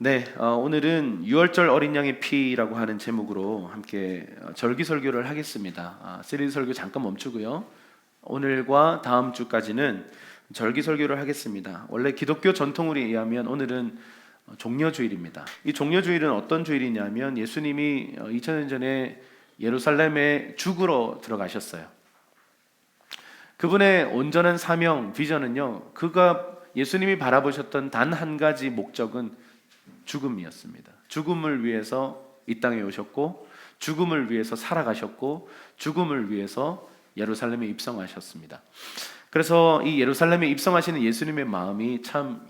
오늘은 유월절 어린 양의 피라고 하는 제목으로 함께 절기 설교를 하겠습니다. 시리즈 설교 잠깐 멈추고요. 오늘과 다음 주까지는 절기 설교를 하겠습니다. 원래 기독교 전통으로 의하면 오늘은 종려주일입니다. 이 종려주일은 어떤 주일이냐면 예수님이 2000년 전에 예루살렘에 죽으러 들어가셨어요. 그분의 온전한 사명, 비전은요, 예수님이 바라보셨던 단 한 가지 목적은 죽음이었습니다. 죽음을 위해서 이 땅에 오셨고, 죽음을 위해서 살아가셨고, 죽음을 위해서 예루살렘에 입성하셨습니다. 그래서 이 예루살렘에 입성하시는 예수님의 마음이 참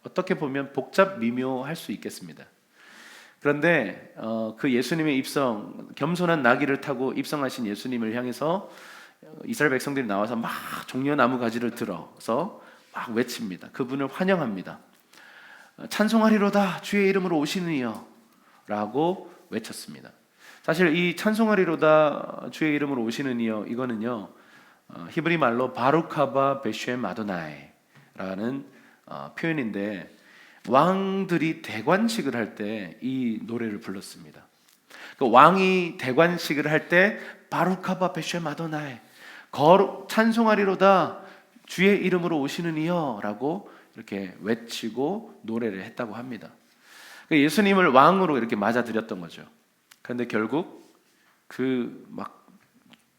어떻게 보면 복잡 미묘할 수 있겠습니다. 그런데 그 예수님의 입성, 겸손한 나귀를 타고 입성하신 예수님을 향해서 이스라엘 백성들이 나와서 막 종려나무 가지를 들어서 막 외칩니다. 그분을 환영합니다. 찬송하리로다 주의 이름으로 오시는 이여 라고 외쳤습니다. 사실 이 찬송하리로다 주의 이름으로 오시는 이여, 이거는요 히브리 말로 바루카바 베쉐 마도나이 라는 표현인데, 왕들이 대관식을 할 때 이 노래를 불렀습니다. 그 왕이 대관식을 할 때 바루카바 베쉐 마도나이, 찬송하리로다 주의 이름으로 오시는 이여 라고 이렇게 외치고 노래를 했다고 합니다. 예수님을 왕으로 이렇게 맞아들였던 거죠. 그런데 결국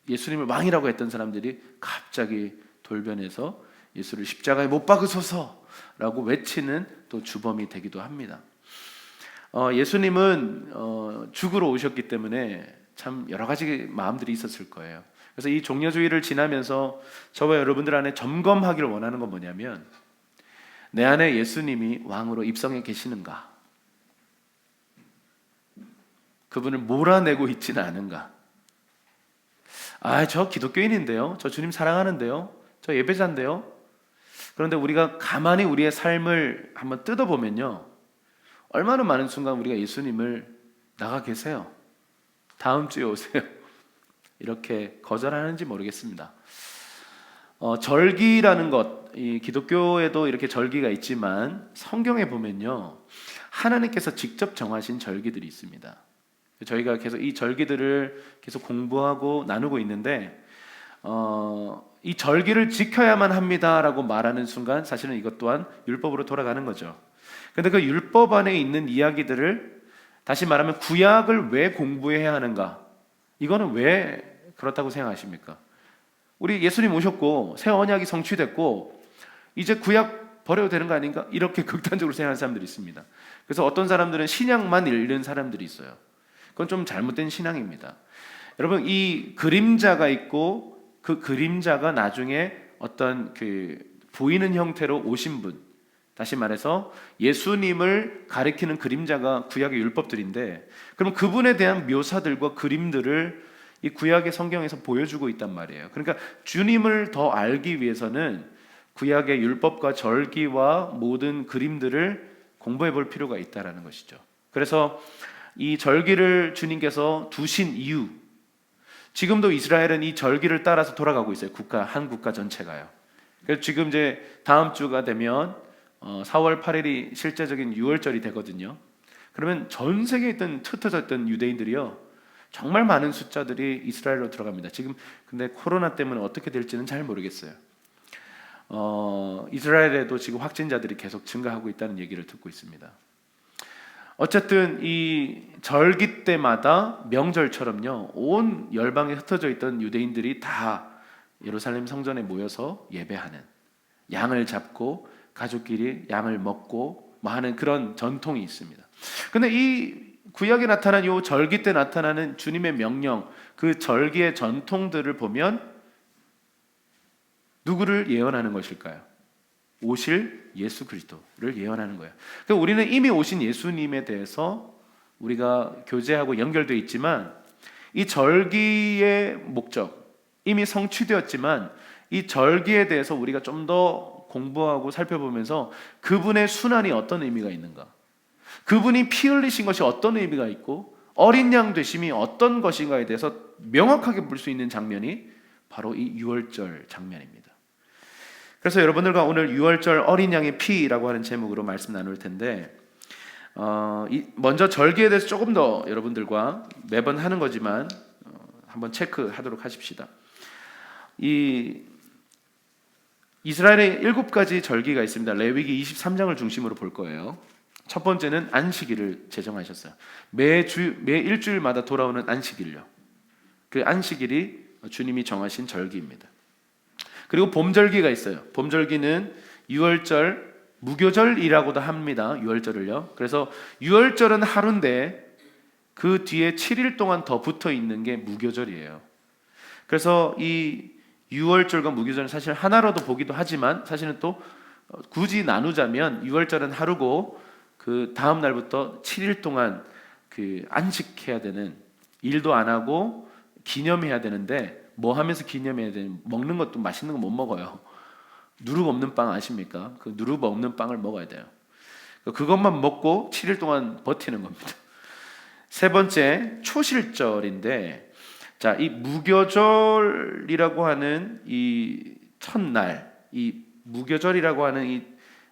예수님을 왕이라고 했던 사람들이 갑자기 돌변해서 예수를 십자가에 못 박으소서라고 외치는 또 주범이 되기도 합니다. 예수님은 죽으러 오셨기 때문에 참 여러 가지 마음들이 있었을 거예요. 그래서 이 종려주의를 지나면서 저와 여러분들 안에 점검하기를 원하는 건 뭐냐면, 내 안에 예수님이 왕으로 입성해 계시는가? 그분을 몰아내고 있지는 않은가? 저 기독교인인데요, 저 주님 사랑하는데요, 저 예배자인데요. 그런데 우리가 가만히 우리의 삶을 한번 뜯어보면요, 얼마나 많은 순간 우리가 예수님을 나가 계세요, 다음 주에 오세요 이렇게 거절하는지 모르겠습니다. 절기라는 것, 이 기독교에도 이렇게 절기가 있지만 성경에 보면요, 하나님께서 직접 정하신 절기들이 있습니다. 저희가 계속 이 절기들을 계속 공부하고 나누고 있는데, 이 절기를 지켜야만 합니다라고 말하는 순간 사실은 이것 또한 율법으로 돌아가는 거죠. 그런데 그 율법 안에 있는 이야기들을, 다시 말하면 구약을 왜 공부해야 하는가? 이거는 왜 그렇다고 생각하십니까? 우리 예수님 오셨고 새 언약이 성취됐고 이제 구약 버려도 되는 거 아닌가? 이렇게 극단적으로 생각하는 사람들이 있습니다. 그래서 어떤 사람들은 신약만 읽는 사람들이 있어요. 그건 좀 잘못된 신앙입니다. 여러분, 이 그림자가 있고 그 그림자가 나중에 어떤 보이는 형태로 오신 분, 다시 말해서 예수님을 가리키는 그림자가 구약의 율법들인데, 그럼 그분에 대한 묘사들과 그림들을 이 구약의 성경에서 보여주고 있단 말이에요. 그러니까 주님을 더 알기 위해서는 구약의 율법과 절기와 모든 그림들을 공부해 볼 필요가 있다는 것이죠. 그래서 이 절기를 주님께서 두신 이유, 지금도 이스라엘은 이 절기를 따라서 돌아가고 있어요. 한 국가 전체가요. 그래서 지금 이제 다음 주가 되면 4월 8일이 실제적인 유월절이 되거든요. 그러면 전 세계에 있던 흩어져 있던 유대인들이요, 정말 많은 숫자들이 이스라엘로 들어갑니다. 지금 근데 코로나 때문에 어떻게 될지는 잘 모르겠어요. 이스라엘에도 지금 확진자들이 계속 증가하고 있다는 얘기를 듣고 있습니다. 어쨌든 이 절기 때마다 명절처럼요, 온 열방에 흩어져 있던 유대인들이 다 예루살렘 성전에 모여서 예배하는, 양을 잡고 가족끼리 양을 먹고 하는 그런 전통이 있습니다. 근데 이 구약에 나타난 이 절기 때 나타나는 주님의 명령, 그 절기의 전통들을 보면 누구를 예언하는 것일까요? 오실 예수 그리스도를 예언하는 거예요. 그러니까 우리는 이미 오신 예수님에 대해서 우리가 교제하고 연결되어 있지만, 이 절기의 목적 이미 성취되었지만, 이 절기에 대해서 우리가 좀 더 공부하고 살펴보면서 그분의 순환이 어떤 의미가 있는가, 그분이 피 흘리신 것이 어떤 의미가 있고 어린 양 되심이 어떤 것인가에 대해서 명확하게 볼 수 있는 장면이 바로 이 유월절 장면입니다. 그래서 여러분들과 오늘 유월절 어린 양의 피라고 하는 제목으로 말씀 나눌 텐데, 먼저 절기에 대해서 조금 더 여러분들과 매번 하는 거지만 한번 체크하도록 하십시다. 이 이스라엘에 7가지 절기가 있습니다. 레위기 23장을 중심으로 볼 거예요. 첫 번째는 안식일을 제정하셨어요. 매 일주일마다 돌아오는 안식일요. 그 안식일이 주님이 정하신 절기입니다. 그리고 봄절기가 있어요. 봄절기는 유월절, 무교절이라고도 합니다. 유월절을요. 그래서 유월절은 하루인데 그 뒤에 7일 동안 더 붙어 있는 게 무교절이에요. 그래서 이 유월절과 무교절은 사실 하나로도 보기도 하지만 사실은 또 굳이 나누자면 유월절은 하루고 그 다음 날부터 7일 동안 그 안식해야 되는, 일도 안 하고 기념해야 되는데 뭐 하면서 기념해야 되는, 먹는 것도 맛있는 거 못 먹어요. 누룩 없는 빵 아십니까? 그 누룩 없는 빵을 먹어야 돼요. 그것만 먹고 7일 동안 버티는 겁니다. 세 번째 초실절인데, 자, 이 무교절이라고 하는 이 첫날, 이 무교절이라고 하는 이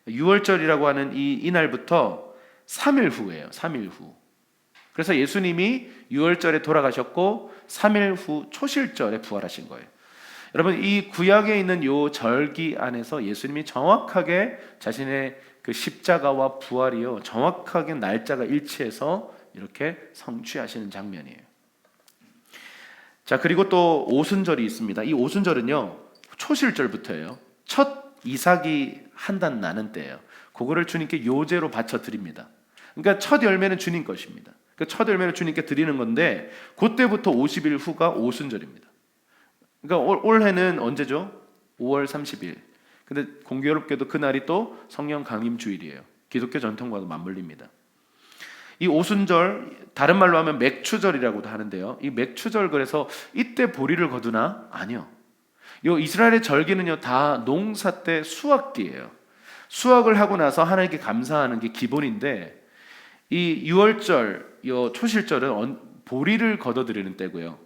유월절이라고 하는 이날부터 3일 후예요. 3일 후. 그래서 예수님이 유월절에 돌아가셨고 3일 후 초실절에 부활하신 거예요. 여러분, 이 구약에 있는 요 절기 안에서 예수님이 정확하게 자신의 그 십자가와 부활이요, 정확하게 날짜가 일치해서 이렇게 성취하시는 장면이에요. 자, 그리고 또 오순절이 있습니다. 이 오순절은요 초실절부터예요. 첫 이삭이 한 단 나는 때예요. 그거를 주님께 요제로 바쳐 드립니다. 그러니까 첫 열매는 주님 것입니다. 그 첫 열매를 주님께 드리는 건데 그때부터 50일 후가 오순절입니다. 그러니까 올해는 언제죠? 5월 30일. 근데 공교롭게도 그날이 또 성령 강림 주일이에요. 기독교 전통과도 맞물립니다. 이 오순절, 다른 말로 하면 맥추절이라고도 하는데요. 이 맥추절, 그래서 이때 보리를 거두나? 아니요. 요 이스라엘의 절기는요 다 농사 때 수확기예요. 수확을 하고 나서 하나님께 감사하는 게 기본인데, 이 유월절, 요 초실절은 보리를 거둬들이는 때고요.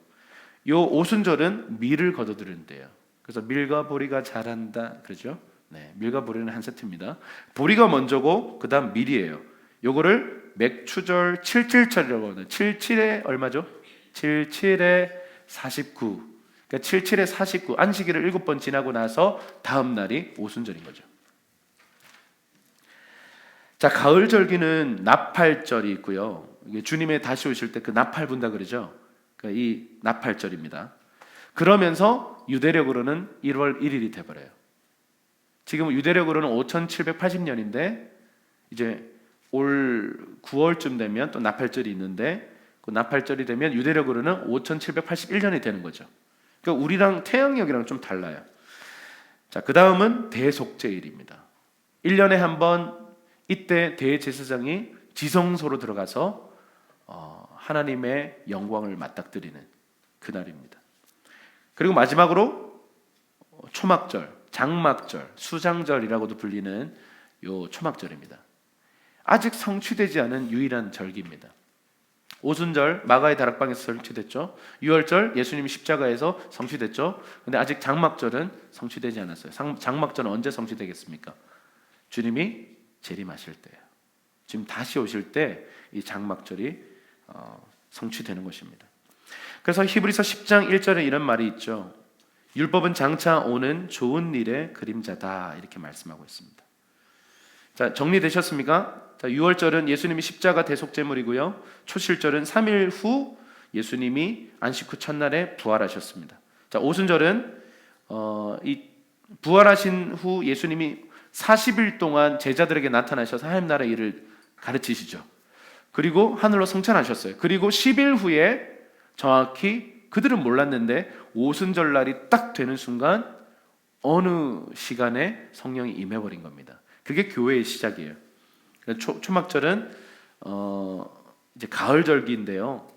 요 오순절은 밀을 거둬들이는 때예요. 그래서 밀과 보리가 자란다 그러죠. 네, 밀과 보리는 한 세트입니다. 보리가 먼저고 그다음 밀이에요. 요거를 맥추절 77절이라고 하는, 77에 얼마죠? 77에 49. 그러니까 77에 49, 안식일을 7번 지나고 나서 다음 날이 오순절인 거죠. 자, 가을 절기는 나팔절이 있고요. 이게 주님의 다시 오실 때 그 나팔 분다 그러죠. 그러니까 이 나팔절입니다. 그러면서 유대력으로는 1월 1일이 돼버려요. 지금 유대력으로는 5780년인데 이제 올 9월쯤 되면 또 나팔절이 있는데, 그 나팔절이 되면 유대력으로는 5781년이 되는 거죠. 그러니까 우리랑 태양력이랑 좀 달라요. 자, 그 다음은 대속죄일입니다. 1년에 한 번 이때 대제사장이 지성소로 들어가서 하나님의 영광을 맞닥뜨리는 그날입니다. 그리고 마지막으로 초막절, 장막절, 수장절이라고도 불리는 요 초막절입니다. 아직 성취되지 않은 유일한 절기입니다. 오순절 마가의 다락방에서 성취됐죠. 유월절 예수님이 십자가에서 성취됐죠. 근데 아직 장막절은 성취되지 않았어요. 장막절은 언제 성취되겠습니까? 주님이 재림하실 때예요. 지금 다시 오실 때 이 장막절이 성취되는 것입니다. 그래서 히브리서 10장 1절에 이런 말이 있죠. 율법은 장차 오는 좋은 일의 그림자다, 이렇게 말씀하고 있습니다. 자, 정리되셨습니까? 자, 유월절은 예수님이 십자가 대속제물이고요. 초실절은 3일 후 예수님이 안식 후 첫날에 부활하셨습니다. 자, 오순절은 이 부활하신 후 예수님이 40일 동안 제자들에게 나타나셔서 하나님 나라 일을 가르치시죠. 그리고 하늘로 승천하셨어요. 그리고 10일 후에 정확히 그들은 몰랐는데 오순절 날이 딱 되는 순간 어느 시간에 성령이 임해버린 겁니다. 그게 교회의 시작이에요. 초막절은 이제 가을 절기인데요.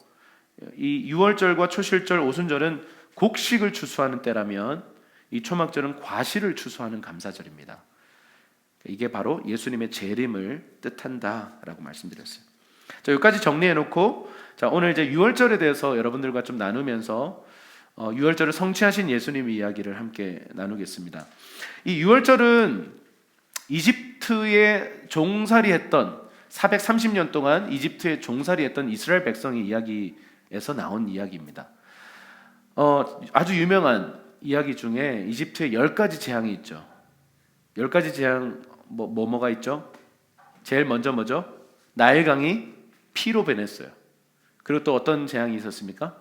이 유월절과 초실절, 오순절은 곡식을 추수하는 때라면 이 초막절은 과실을 추수하는 감사절입니다. 이게 바로 예수님의 재림을 뜻한다라고 말씀드렸어요. 자, 여기까지 정리해놓고, 자, 오늘 이제 유월절에 대해서 여러분들과 좀 나누면서 유월절을 성취하신 예수님 이야기를 함께 나누겠습니다. 이 유월절은 이집트에 종살이했던 430년 동안 이집트에 종살이했던 이스라엘 백성의 이야기에서 나온 이야기입니다. 아주 유명한 이야기 중에 이집트에 10가지 재앙이 있죠. 10가지 재앙 뭐가 있죠? 제일 먼저 뭐죠? 나일강이 피로 변했어요. 그리고 또 어떤 재앙이 있었습니까?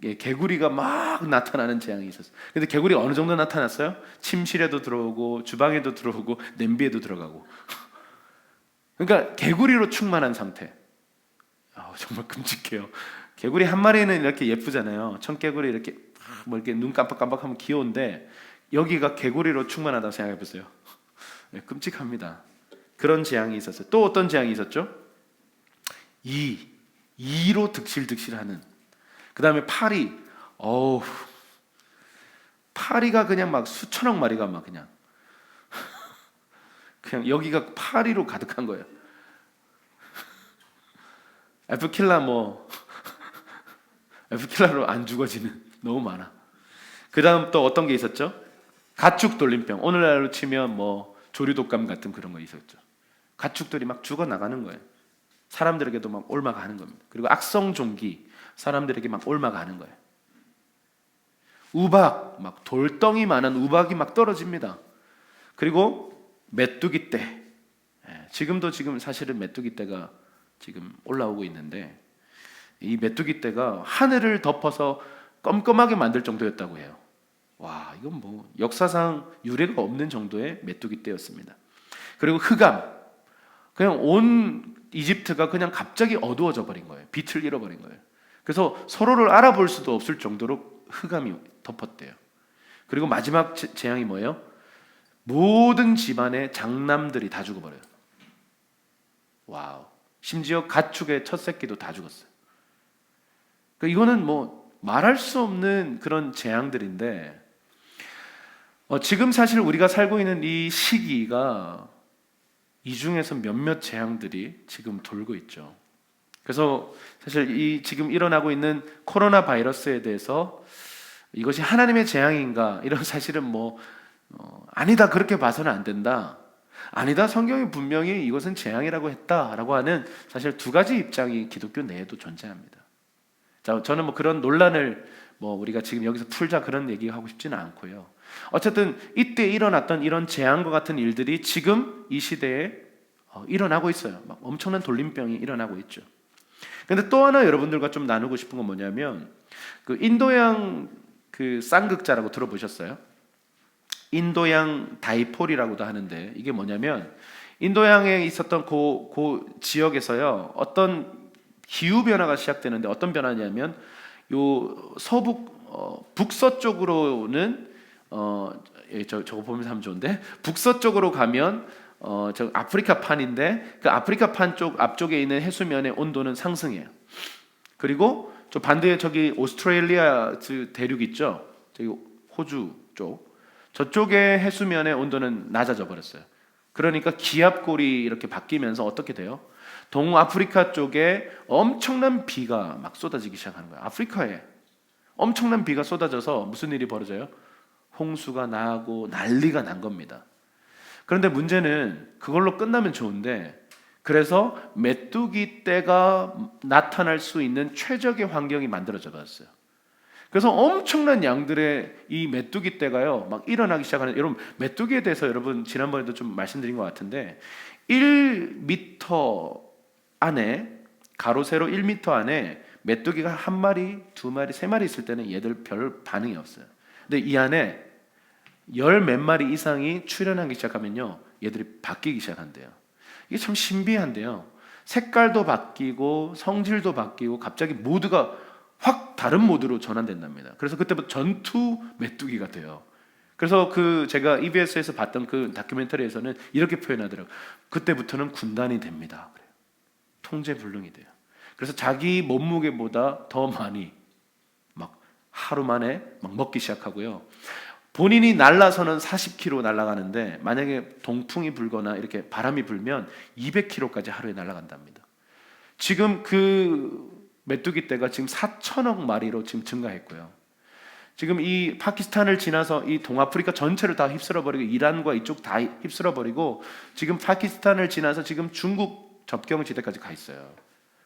개구리가 막 나타나는 재앙이 있었어요. 근데 개구리가 어느 정도 나타났어요? 침실에도 들어오고 주방에도 들어오고 냄비에도 들어가고. 그러니까 개구리로 충만한 상태. 정말 끔찍해요. 개구리 한 마리는 이렇게 예쁘잖아요. 청개구리 이렇게 뭐 이렇게 눈 깜빡깜빡하면 귀여운데 여기가 개구리로 충만하다고 생각해 보세요. 끔찍합니다. 그런 재앙이 있었어요. 또 어떤 재앙이 있었죠? 이로 득실득실하는. 그 다음에 파리가 그냥 막 수천억 마리가 막 그냥 여기가 파리로 가득한 거예요. 에프킬라로 안 죽어지는 너무 많아. 그 다음 또 어떤 게 있었죠? 가축 돌림병. 오늘날로 치면 뭐 조류독감 같은 그런 거 있었죠. 가축들이 막 죽어 나가는 거예요. 사람들에게도 막 옮아가는 겁니다. 그리고 악성종기, 사람들에게 막 옮아가는 거예요. 우박, 막 돌덩이 많은 우박이 막 떨어집니다. 그리고 메뚜기 떼. 지금 사실은 메뚜기 떼가 지금 올라오고 있는데 이 메뚜기 떼가 하늘을 덮어서 껌껌하게 만들 정도였다고 해요. 와, 이건 뭐 역사상 유례가 없는 정도의 메뚜기 떼였습니다. 그리고 흑암. 그냥 온 이집트가 그냥 갑자기 어두워져 버린 거예요. 빛을 잃어버린 거예요. 그래서 서로를 알아볼 수도 없을 정도로 흑암이 덮었대요. 그리고 마지막 재앙이 뭐예요? 모든 집안의 장남들이 다 죽어버려요. 와우. 심지어 가축의 첫 새끼도 다 죽었어요. 그러니까 이거는 뭐 말할 수 없는 그런 재앙들인데 지금 사실 우리가 살고 있는 이 시기가 이 중에서 몇몇 재앙들이 지금 돌고 있죠. 그래서 사실 이 지금 일어나고 있는 코로나 바이러스에 대해서 이것이 하나님의 재앙인가 이런 사실은 아니다 그렇게 봐서는 안 된다. 아니다 성경이 분명히 이것은 재앙이라고 했다라고 하는 사실 두 가지 입장이 기독교 내에도 존재합니다. 자, 저는 그런 논란을 우리가 지금 여기서 풀자 그런 얘기하고 싶지는 않고요. 어쨌든 이때 일어났던 이런 재앙과 같은 일들이 지금 이 시대에 일어나고 있어요. 막 엄청난 돌림병이 일어나고 있죠. 근데 또 하나 여러분들과 좀 나누고 싶은 건 뭐냐면 그 인도양 그 쌍극자라고 들어보셨어요? 인도양 다이폴이라고도 하는데 이게 뭐냐면 인도양에 있었던 그 지역에서요 어떤 기후 변화가 시작되는데 어떤 변화냐면 요 북서쪽으로는 저거 보면서 하면 좋은데 북서쪽으로 가면 저 아프리카 판인데 그 아프리카 판 쪽 앞쪽에 있는 해수면의 온도는 상승해요. 그리고 저 반대에 저기 오스트레일리아 대륙 있죠. 저기 호주 쪽 저쪽의 해수면의 온도는 낮아져 버렸어요. 그러니까 기압골이 이렇게 바뀌면서 어떻게 돼요? 동아프리카 쪽에 엄청난 비가 막 쏟아지기 시작하는 거예요. 아프리카에 엄청난 비가 쏟아져서 무슨 일이 벌어져요? 홍수가 나고 난리가 난 겁니다. 그런데 문제는 그걸로 끝나면 좋은데 그래서 메뚜기 떼가 나타날 수 있는 최적의 환경이 만들어져 봤어요. 그래서 엄청난 양들의 이 메뚜기 떼가요 막 일어나기 시작하는. 여러분 메뚜기에 대해서 여러분 지난번에도 좀 말씀드린 것 같은데 1m 안에 가로 세로 1m 안에 메뚜기가 한 마리, 두 마리, 세 마리 있을 때는 얘들 별 반응이 없어요. 근데 이 안에 열 몇 마리 이상이 출현하기 시작하면요 얘들이 바뀌기 시작한대요. 이게 참 신비한데요. 색깔도 바뀌고 성질도 바뀌고 갑자기 모두가 확 다른 모드로 전환된답니다. 그래서 그때부터 전투 메뚜기가 돼요. 그래서 제가 EBS에서 봤던 그 다큐멘터리에서는 이렇게 표현하더라고요. 그때부터는 군단이 됩니다. 그래요. 통제불능이 돼요. 그래서 자기 몸무게보다 더 많이 막 하루 만에 막 먹기 시작하고요. 본인이 날아서는 40km 날아가는데 만약에 동풍이 불거나 이렇게 바람이 불면 200km까지 하루에 날아간답니다. 지금 그 메뚜기 떼가 지금 4천억 마리로 지금 증가했고요. 지금 이 파키스탄을 지나서 이 동아프리카 전체를 다 휩쓸어버리고 이란과 이쪽 다 휩쓸어버리고 지금 파키스탄을 지나서 지금 중국 접경지대까지 가 있어요.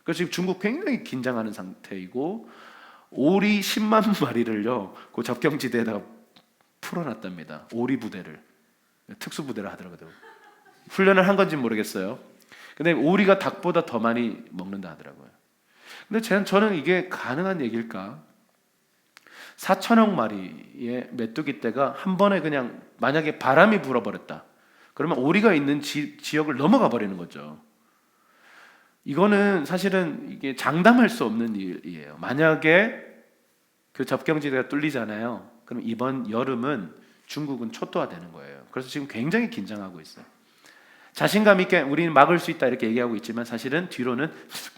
그래서 지금 중국 굉장히 긴장하는 상태이고 오리 10만 마리를요 그 접경지대에다가 풀어놨답니다. 오리 부대를 특수부대를 하더라고요. 훈련을 한 건지 모르겠어요. 근데 오리가 닭보다 더 많이 먹는다 하더라고요. 근데 저는 이게 가능한 얘기일까? 4천억 마리의 메뚜기 떼가 한 번에 그냥 만약에 바람이 불어버렸다. 그러면 오리가 있는 지역을 넘어가 버리는 거죠. 이거는 사실은 이게 장담할 수 없는 일이에요. 만약에 그 접경지대가 뚫리잖아요. 그럼 이번 여름은 중국은 초토화되는 거예요. 그래서 지금 굉장히 긴장하고 있어요. 자신감 있게 우리는 막을 수 있다 이렇게 얘기하고 있지만 사실은 뒤로는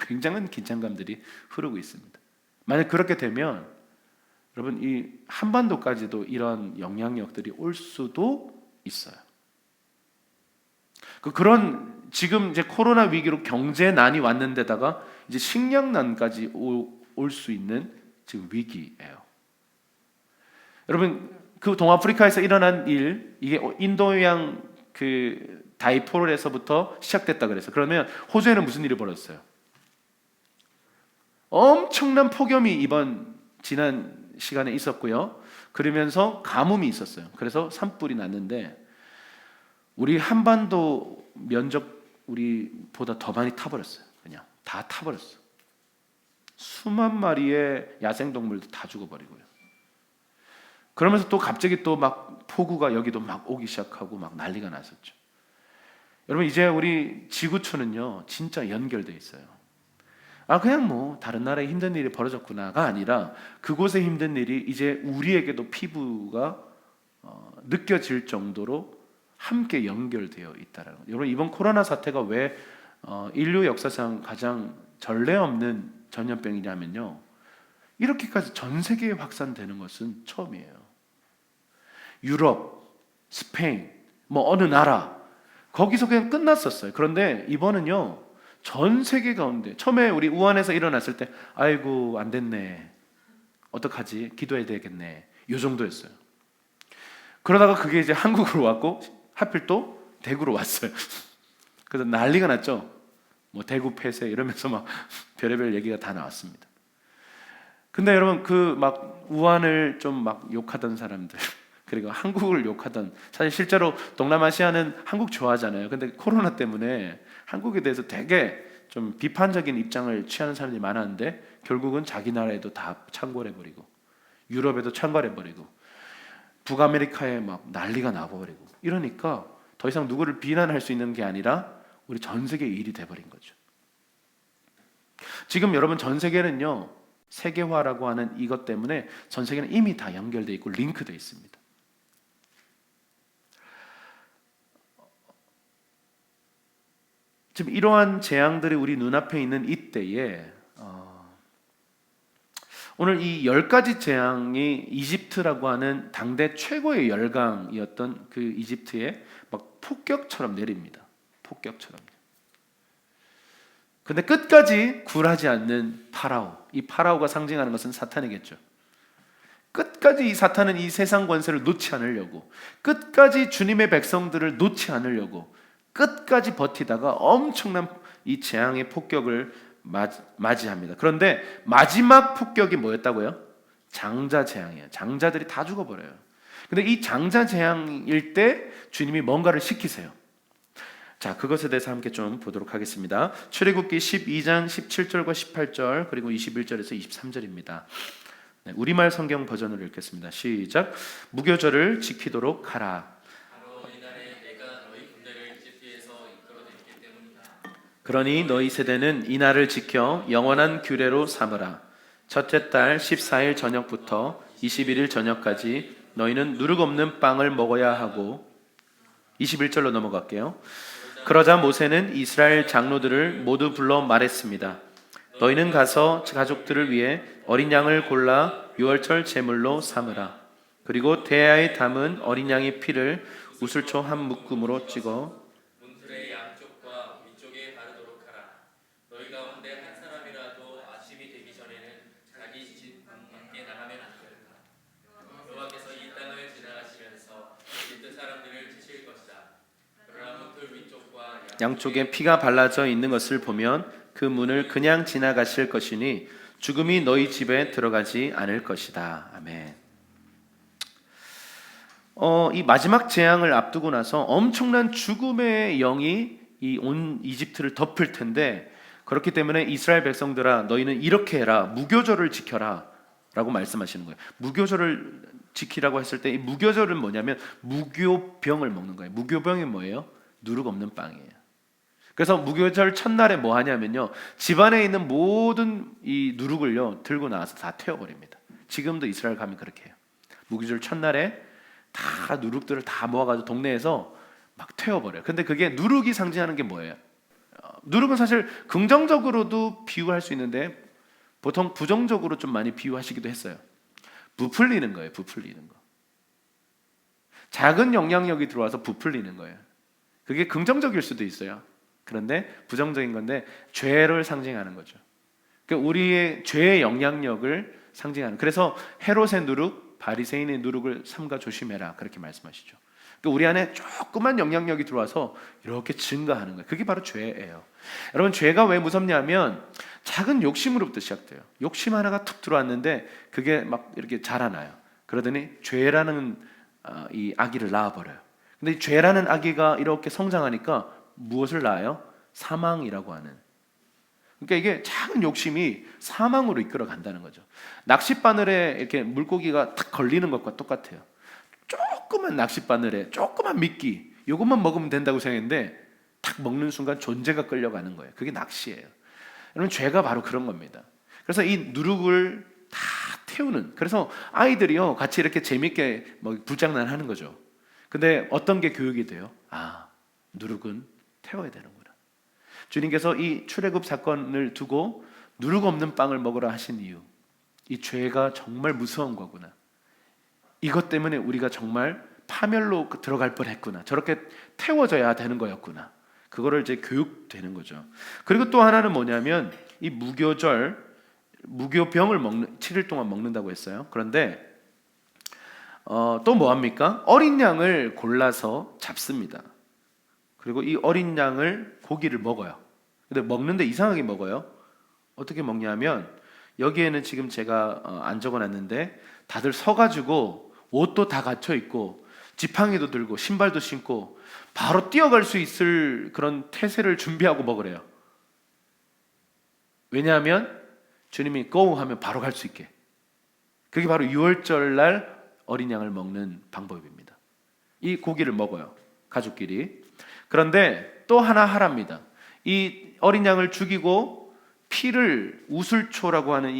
굉장한 긴장감들이 흐르고 있습니다. 만약 그렇게 되면 여러분 이 한반도까지도 이런 영향력들이 올 수도 있어요. 그런 지금 이제 코로나 위기로 경제난이 왔는데다가 이제 식량난까지 올 수 있는 지금 위기예요. 여러분 그 동아프리카에서 일어난 일 이게 인도양 그 다이포르에서부터 시작됐다 그래서 그러면 호주에는 무슨 일이 벌어졌어요? 엄청난 폭염이 이번 지난 시간에 있었고요. 그러면서 가뭄이 있었어요. 그래서 산불이 났는데 우리 한반도 면적 우리보다 더 많이 타버렸어요. 그냥 다 타버렸어. 수만 마리의 야생동물도 다 죽어버리고요. 그러면서 또 갑자기 또 막 폭우가 여기도 막 오기 시작하고 막 난리가 났었죠. 여러분 이제 우리 지구촌은요 진짜 연결돼 있어요. 그냥 뭐 다른 나라에 힘든 일이 벌어졌구나가 아니라 그곳에 힘든 일이 이제 우리에게도 피부가 느껴질 정도로 함께 연결되어 있다라는 거예요. 여러분 이번 코로나 사태가 왜 인류 역사상 가장 전례 없는 전염병이냐면요. 이렇게까지 전 세계에 확산되는 것은 처음이에요. 유럽, 스페인, 뭐 어느 나라 거기서 그냥 끝났었어요. 그런데 이번은요. 전 세계 가운데 처음에 우리 우한에서 일어났을 때 아이고 안 됐네. 어떡하지? 기도해야 되겠네. 이 정도였어요. 그러다가 그게 이제 한국으로 왔고 하필 또 대구로 왔어요. 그래서 난리가 났죠. 뭐 대구 폐쇄 이러면서 막 별의별 얘기가 다 나왔습니다. 근데 여러분 그 막 우한을 좀 막 욕하던 사람들 그리고 한국을 욕하던 사실 실제로 동남아시아는 한국 좋아하잖아요. 근데 코로나 때문에 한국에 대해서 되게 좀 비판적인 입장을 취하는 사람들이 많았는데 결국은 자기 나라에도 다 창궐해버리고 유럽에도 창궐해버리고 북아메리카에 막 난리가 나버리고 이러니까 더 이상 누구를 비난할 수 있는 게 아니라 우리 전 세계 일이 돼버린 거죠. 지금 여러분 전 세계는요 세계화라고 하는 이것 때문에 전 세계는 이미 다 연결돼 있고 링크돼 있습니다. 지금 이러한 재앙들이 우리 눈앞에 있는 이때에 오늘 이 10가지 재앙이 이집트라고 하는 당대 최고의 열강이었던 그 이집트에 막 폭격처럼 내립니다. 폭격처럼. 근데 끝까지 굴하지 않는 파라오. 이 파라오가 상징하는 것은 사탄이겠죠. 끝까지 이 사탄은 이 세상 권세를 놓지 않으려고 끝까지 주님의 백성들을 놓지 않으려고 끝까지 버티다가 엄청난 이 재앙의 폭격을 맞이합니다. 그런데 마지막 폭격이 뭐였다고요? 장자 재앙이에요. 장자들이 다 죽어버려요. 근데 이 장자 재앙일 때 주님이 뭔가를 시키세요. 자, 그것에 대해서 함께 좀 보도록 하겠습니다. 출애굽기 12장 17절과 18절 그리고 21절에서 23절입니다. 네, 우리말 성경 버전으로 읽겠습니다. 시작. 무교절을 지키도록 하라. 그러니 너희 세대는 이 날을 지켜 영원한 규례로 삼으라. 첫째 달 14일 저녁부터 21일 저녁까지 너희는 누룩 없는 빵을 먹어야 하고 21절로 넘어갈게요. 그러자 모세는 이스라엘 장로들을 모두 불러 말했습니다. 너희는 가서 가족들을 위해 어린 양을 골라 유월절 제물로 삼으라. 그리고 대야에 담은 어린 양의 피를 우슬초 한 묶음으로 찍어 문틀의 양쪽과 위쪽에 바르도록 하라. 너희 가운데 한 사람이라도 아침이 되기 전에는 자기 집 밖에 나가면 안 된다. 양쪽에 피가 발라져 있는 것을 보면 그 문을 그냥 지나가실 것이니 죽음이 너희 집에 들어가지 않을 것이다. 아멘. 이 마지막 재앙을 앞두고 나서 엄청난 죽음의 영이 이 온 이집트를 덮을 텐데, 그렇기 때문에 이스라엘 백성들아 너희는 이렇게 해라, 무교절을 지켜라 라고 말씀하시는 거예요. 무교절을 지키라고 했을 때 이 무교절은 뭐냐면 무교병을 먹는 거예요. 무교병이 뭐예요? 누룩 없는 빵이에요. 그래서 무교절 첫날에 뭐 하냐면요, 집안에 있는 모든 이 누룩을요 들고 나와서 다 태워버립니다. 지금도 이스라엘 가면 그렇게 해요. 무교절 첫날에 다 누룩들을 다 모아가지고 동네에서 막 태워버려요. 근데 그게 누룩이 상징하는 게 뭐예요? 누룩은 사실 긍정적으로도 비유할 수 있는데 보통 부정적으로 좀 많이 비유하시기도 했어요. 부풀리는 거예요. 부풀리는 거. 작은 영향력이 들어와서 부풀리는 거예요. 그게 긍정적일 수도 있어요. 그런데 부정적인 건데 죄를 상징하는 거죠. 그러니까 우리의 죄의 영향력을 상징하는. 그래서 헤롯의 누룩, 바리새인의 누룩을 삼가 조심해라 그렇게 말씀하시죠. 그러니까 우리 안에 조그만 영향력이 들어와서 이렇게 증가하는 거예요. 그게 바로 죄예요. 여러분, 죄가 왜 무섭냐면 작은 욕심으로부터 시작돼요. 욕심 하나가 툭 들어왔는데 그게 막 이렇게 자라나요. 그러더니 죄라는 이 아기를 낳아버려요. 근데 이 죄라는 아기가 이렇게 성장하니까 무엇을 낳아요? 사망이라고 하는. 그러니까 이게 작은 욕심이 사망으로 이끌어 간다는 거죠. 낚싯바늘에 이렇게 물고기가 탁 걸리는 것과 똑같아요. 조그만 낚싯바늘에 조그만 미끼, 이것만 먹으면 된다고 생각했는데 탁 먹는 순간 존재가 끌려가는 거예요. 그게 낚시예요. 여러분, 죄가 바로 그런 겁니다. 그래서 이 누룩을 다 태우는. 그래서 아이들이요 같이 이렇게 재밌게 뭐 불장난하는 거죠. 근데 어떤 게 교육이 돼요? 누룩은 태워야 되는구나. 주님께서 이 출애굽 사건을 두고 누룩 없는 빵을 먹으라 하신 이유, 이 죄가 정말 무서운 거구나. 이것 때문에 우리가 정말 파멸로 들어갈 뻔했구나. 저렇게 태워져야 되는 거였구나. 그거를 이제 교육되는 거죠. 그리고 또 하나는 뭐냐면 이 무교절, 무교병을 7일 동안 먹는다고 했어요. 그런데 또 뭐합니까? 어린 양을 골라서 잡습니다. 그리고 이 어린 양을 고기를 먹어요. 근데 먹는데 이상하게 먹어요. 어떻게 먹냐면 여기에는 지금 제가 안 적어놨는데 다들 서가지고 옷도 다 갖춰 입고 지팡이도 들고 신발도 신고 바로 뛰어갈 수 있을 그런 태세를 준비하고 먹으래요. 왜냐하면 주님이 go 하면 바로 갈 수 있게. 그게 바로 유월절 날 어린 양을 먹는 방법입니다. 이 고기를 먹어요, 가족끼리. 그런데 또 하나 하랍니다. 이 어린 양을 죽이고 피를 우슬초라고 하는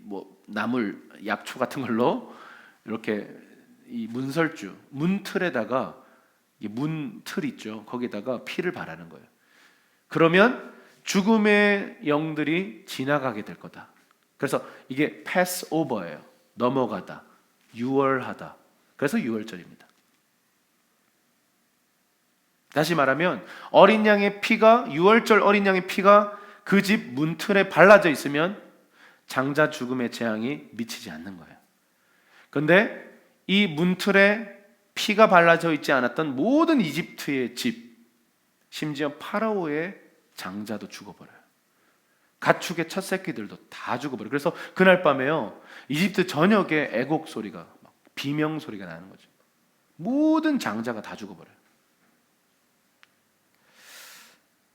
뭐 나물 약초 같은 걸로 이렇게 이 문설주 문틀에다가 이 문틀 있죠, 거기다가 피를 바르는 거예요. 그러면 죽음의 영들이 지나가게 될 거다. 그래서 이게 pass over예요. 넘어가다, 유월하다. 그래서 유월절입니다. 다시 말하면 어린 양의 피가, 유월절 어린 양의 피가 그 집 문틀에 발라져 있으면 장자 죽음의 재앙이 미치지 않는 거예요. 그런데 이 문틀에 피가 발라져 있지 않았던 모든 이집트의 집, 심지어 파라오의 장자도 죽어버려요. 가축의 첫 새끼들도 다 죽어버려요. 그래서 그날 밤에요, 이집트 전역에 애곡 소리가, 비명 소리가 나는 거죠. 모든 장자가 다 죽어버려요.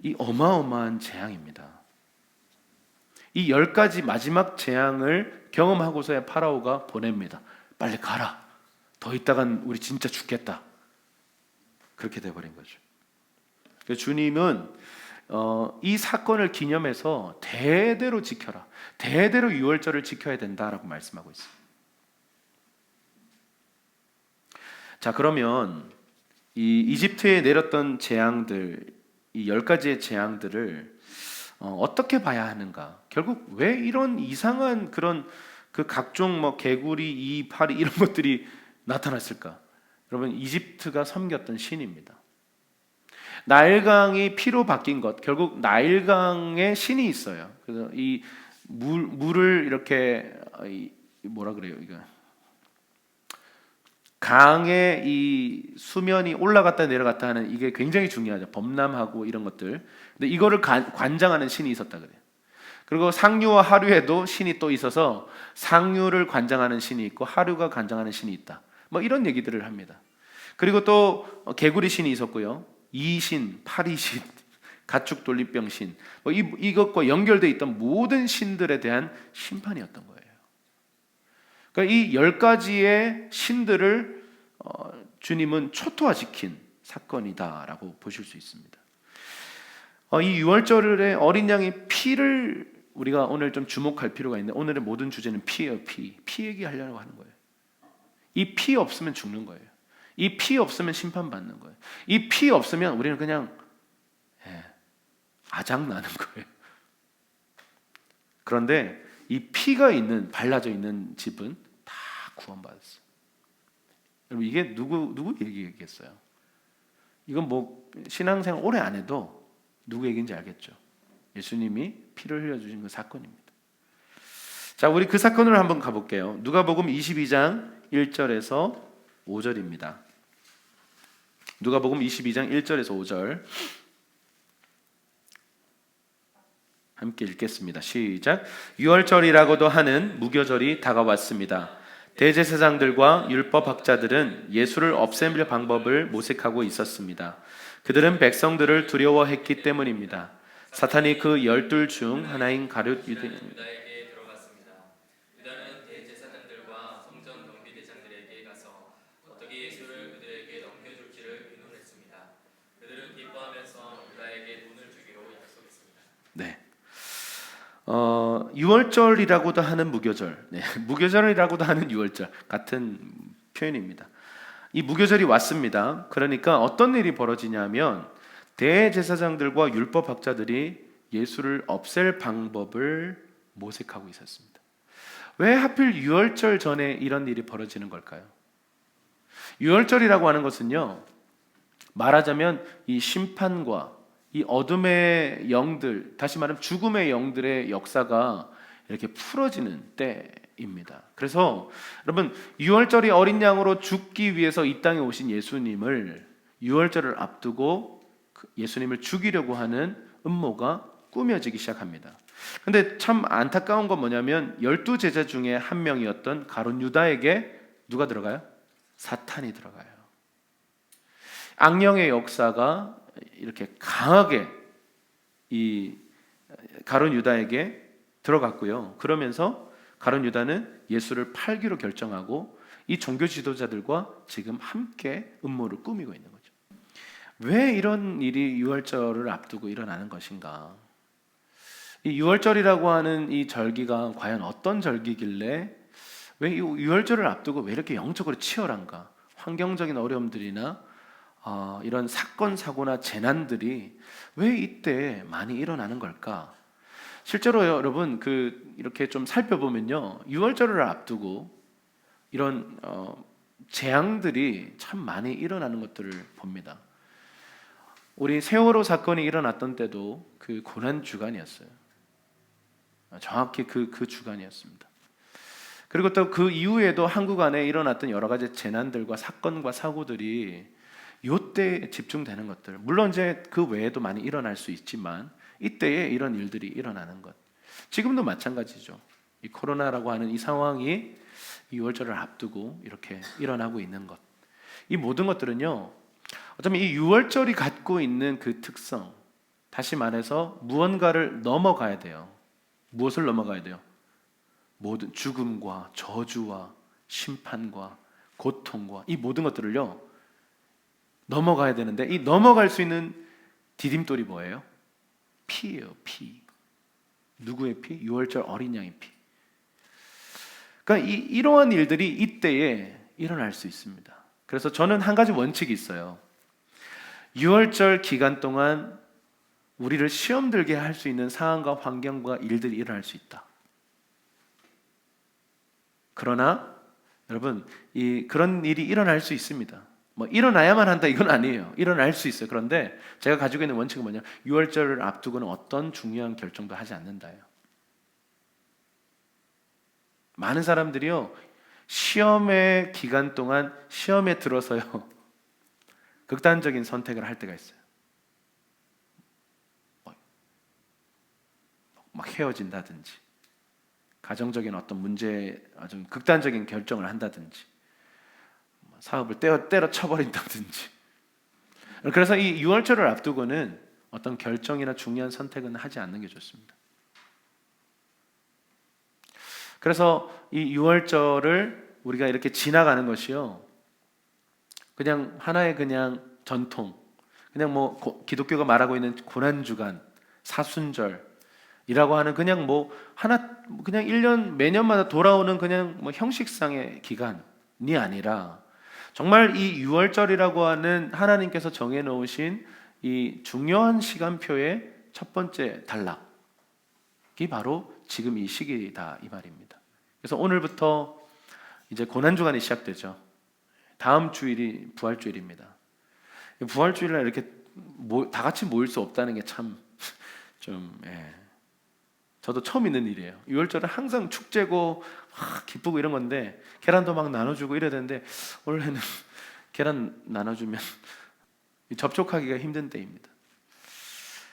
이 어마어마한 재앙입니다. 이 10가지 마지막 재앙을 경험하고서야 파라오가 보냅니다. 빨리 가라. 더 있다간 우리 진짜 죽겠다. 그렇게 돼버린 거죠. 주님은 이 사건을 기념해서 대대로 지켜라, 대대로 유월절을 지켜야 된다라고 말씀하고 있어요. 자, 그러면 이 이집트에 내렸던 재앙들, 이 10가지의 재앙들을 어떻게 봐야 하는가? 결국 왜 이런 이상한 그런 그 각종 뭐 개구리, 이파리 이런 것들이 나타났을까? 여러분, 이집트가 섬겼던 신입니다. 나일강이 피로 바뀐 것, 결국 나일강에 신이 있어요. 그래서 이 물을 이렇게 뭐라 그래요? 이거 강의 이 수면이 올라갔다 내려갔다 하는 이게 굉장히 중요하죠. 범람하고 이런 것들. 근데 이거를 관장하는 신이 있었다 그래요. 그리고 상류와 하류에도 신이 또 있어서 상류를 관장하는 신이 있고 하류가 관장하는 신이 있다. 뭐 이런 얘기들을 합니다. 그리고 또 개구리 신이 있었고요. 이신, 파리신, 가축 돌리병 신. 뭐 이것과 연결되어 있던 모든 신들에 대한 심판이었던 거예요. 그러니까 이 10가지의 신들을 주님은 초토화시킨 사건이다라고 보실 수 있습니다. 이 유월절에 어린 양의 피를 우리가 오늘 좀 주목할 필요가 있는데, 오늘의 모든 주제는 피예요. 피 얘기하려고 하는 거예요. 이 피 없으면 죽는 거예요. 이 피 없으면 심판받는 거예요. 이 피 없으면 우리는 그냥 아작나는 거예요. 그런데 이 피가 있는, 발라져 있는 집은 다 구원받았어요. 여러분, 이게 누구 얘기겠어요? 이건 뭐 신앙생활 오래 안 해도 누구 얘기인지 알겠죠? 예수님이 피를 흘려주신 그 사건입니다. 자, 우리 그 사건으로 한번 가볼게요. 누가복음 22장 1절에서 5절입니다. 누가복음 22장 1절에서 5절 함께 읽겠습니다. 시작. 유월절이라고도 하는 무교절이 다가왔습니다. 대제사장들과 율법학자들은 예수를 없앨 방법을 모색하고 있었습니다. 그들은 백성들을 두려워했기 때문입니다. 사탄이 그 12 중 하나인 가룟 유다에게 들어갔습니다. 유다는 대제사장들과 성전 경비대장들에게 가서 어떻게 예수를 그들에게 넘겨줄지를 의논했습니다. 그들은 기뻐하면서 유다에게 돈을 주기로 약속했습니다. 네. 유월절이라고도 하는 무교절, 무교절이라고도 하는 유월절 같은 표현입니다. 이 무교절이 왔습니다. 그러니까 어떤 일이 벌어지냐면 대제사장들과 율법학자들이 예수를 없앨 방법을 모색하고 있었습니다. 왜 하필 유월절 전에 이런 일이 벌어지는 걸까요? 유월절이라고 하는 것은요, 말하자면 이 심판과 이 어둠의 영들, 다시 말하면 죽음의 영들의 역사가 이렇게 풀어지는 때입니다. 그래서 여러분, 유월절이 어린 양으로 죽기 위해서 이 땅에 오신 예수님을 유월절을 앞두고 예수님을 죽이려고 하는 음모가 꾸며지기 시작합니다. 근데 참 안타까운 건 뭐냐면 12제자 중에 한 명이었던 가룟 유다에게 누가 들어가요? 사탄이 들어가요. 악령의 역사가 이렇게 강하게 이 가룟 유다에게 들어갔고요. 그러면서 가룟 유다는 예수를 팔기로 결정하고 이 종교 지도자들과 지금 함께 음모를 꾸미고 있는 거죠. 왜 이런 일이 유월절을 앞두고 일어나는 것인가? 이 유월절이라고 하는 이 절기가 과연 어떤 절기길래 왜 이 유월절을 앞두고 왜 이렇게 영적으로 치열한가? 환경적인 어려움들이나 이런 사건, 사고나 재난들이 왜 이때 많이 일어나는 걸까? 실제로 여러분 이렇게 좀 살펴보면요, 유월절을 앞두고 이런 재앙들이 참 많이 일어나는 것들을 봅니다. 우리 세월호 사건이 일어났던 때도 그 고난 주간이었어요. 정확히 그 주간이었습니다. 그리고 또 그 이후에도 한국 안에 일어났던 여러 가지 재난들과 사건과 사고들이 요때 집중되는 것들, 물론 이제 그 외에도 많이 일어날 수 있지만 이때에 이런 일들이 일어나는 것, 지금도 마찬가지죠. 이 코로나라고 하는 이 상황이 이 6월절을 앞두고 이렇게 일어나고 있는 것, 이 모든 것들은요, 어쩌면 이 6월절이 갖고 있는 그 특성, 다시 말해서 무언가를 넘어가야 돼요. 무엇을 넘어가야 돼요? 모든 죽음과 저주와 심판과 고통과 이 모든 것들을요 넘어가야 되는데, 이 넘어갈 수 있는 디딤돌이 뭐예요? 피예요. 피. 누구의 피? 6월절 어린 양의 피. 그러니까 이러한 일들이 이때에 일어날 수 있습니다. 그래서 저는 한 가지 원칙이 있어요. 6월절 기간 동안 우리를 시험 들게 할 수 있는 상황과 환경과 일들이 일어날 수 있다. 그러나 여러분, 그런 일이 일어날 수 있습니다. 뭐 일어나야만 한다 이건 아니에요. 일어날 수 있어요. 그런데 제가 가지고 있는 원칙은 뭐냐? 6월절을 앞두고는 어떤 중요한 결정도 하지 않는다요. 많은 사람들이요, 시험의 기간 동안 시험에 들어서요 극단적인 선택을 할 때가 있어요. 막 헤어진다든지 가정적인 어떤 문제에 아주 극단적인 결정을 한다든지 사업을 때려쳐버린다든지. 그래서 이 유월절을 앞두고는 어떤 결정이나 중요한 선택은 하지 않는 게 좋습니다. 그래서 이 유월절을 우리가 이렇게 지나가는 것이요, 그냥 하나의 그냥 전통, 그냥 뭐 기독교가 말하고 있는 고난주간, 사순절이라고 하는 그냥 뭐 하나 그냥 1년 매년마다 돌아오는 그냥 뭐 형식상의 기간이 아니라 정말 이 유월절이라고 하는 하나님께서 정해 놓으신 이 중요한 시간표의 첫 번째 단락이 바로 지금 이 시기다 이 말입니다. 그래서 오늘부터 이제 고난주간이 시작되죠. 다음 주일이 부활주일입니다. 부활주일날 이렇게 다 같이 모일 수 없다는 게 참 좀 저도 처음 있는 일이에요. 유월절은 항상 축제고 기쁘고 이런 건데 계란도 막 나눠주고 이래야 되는데 원래는 계란 나눠주면 접촉하기가 힘든 때입니다.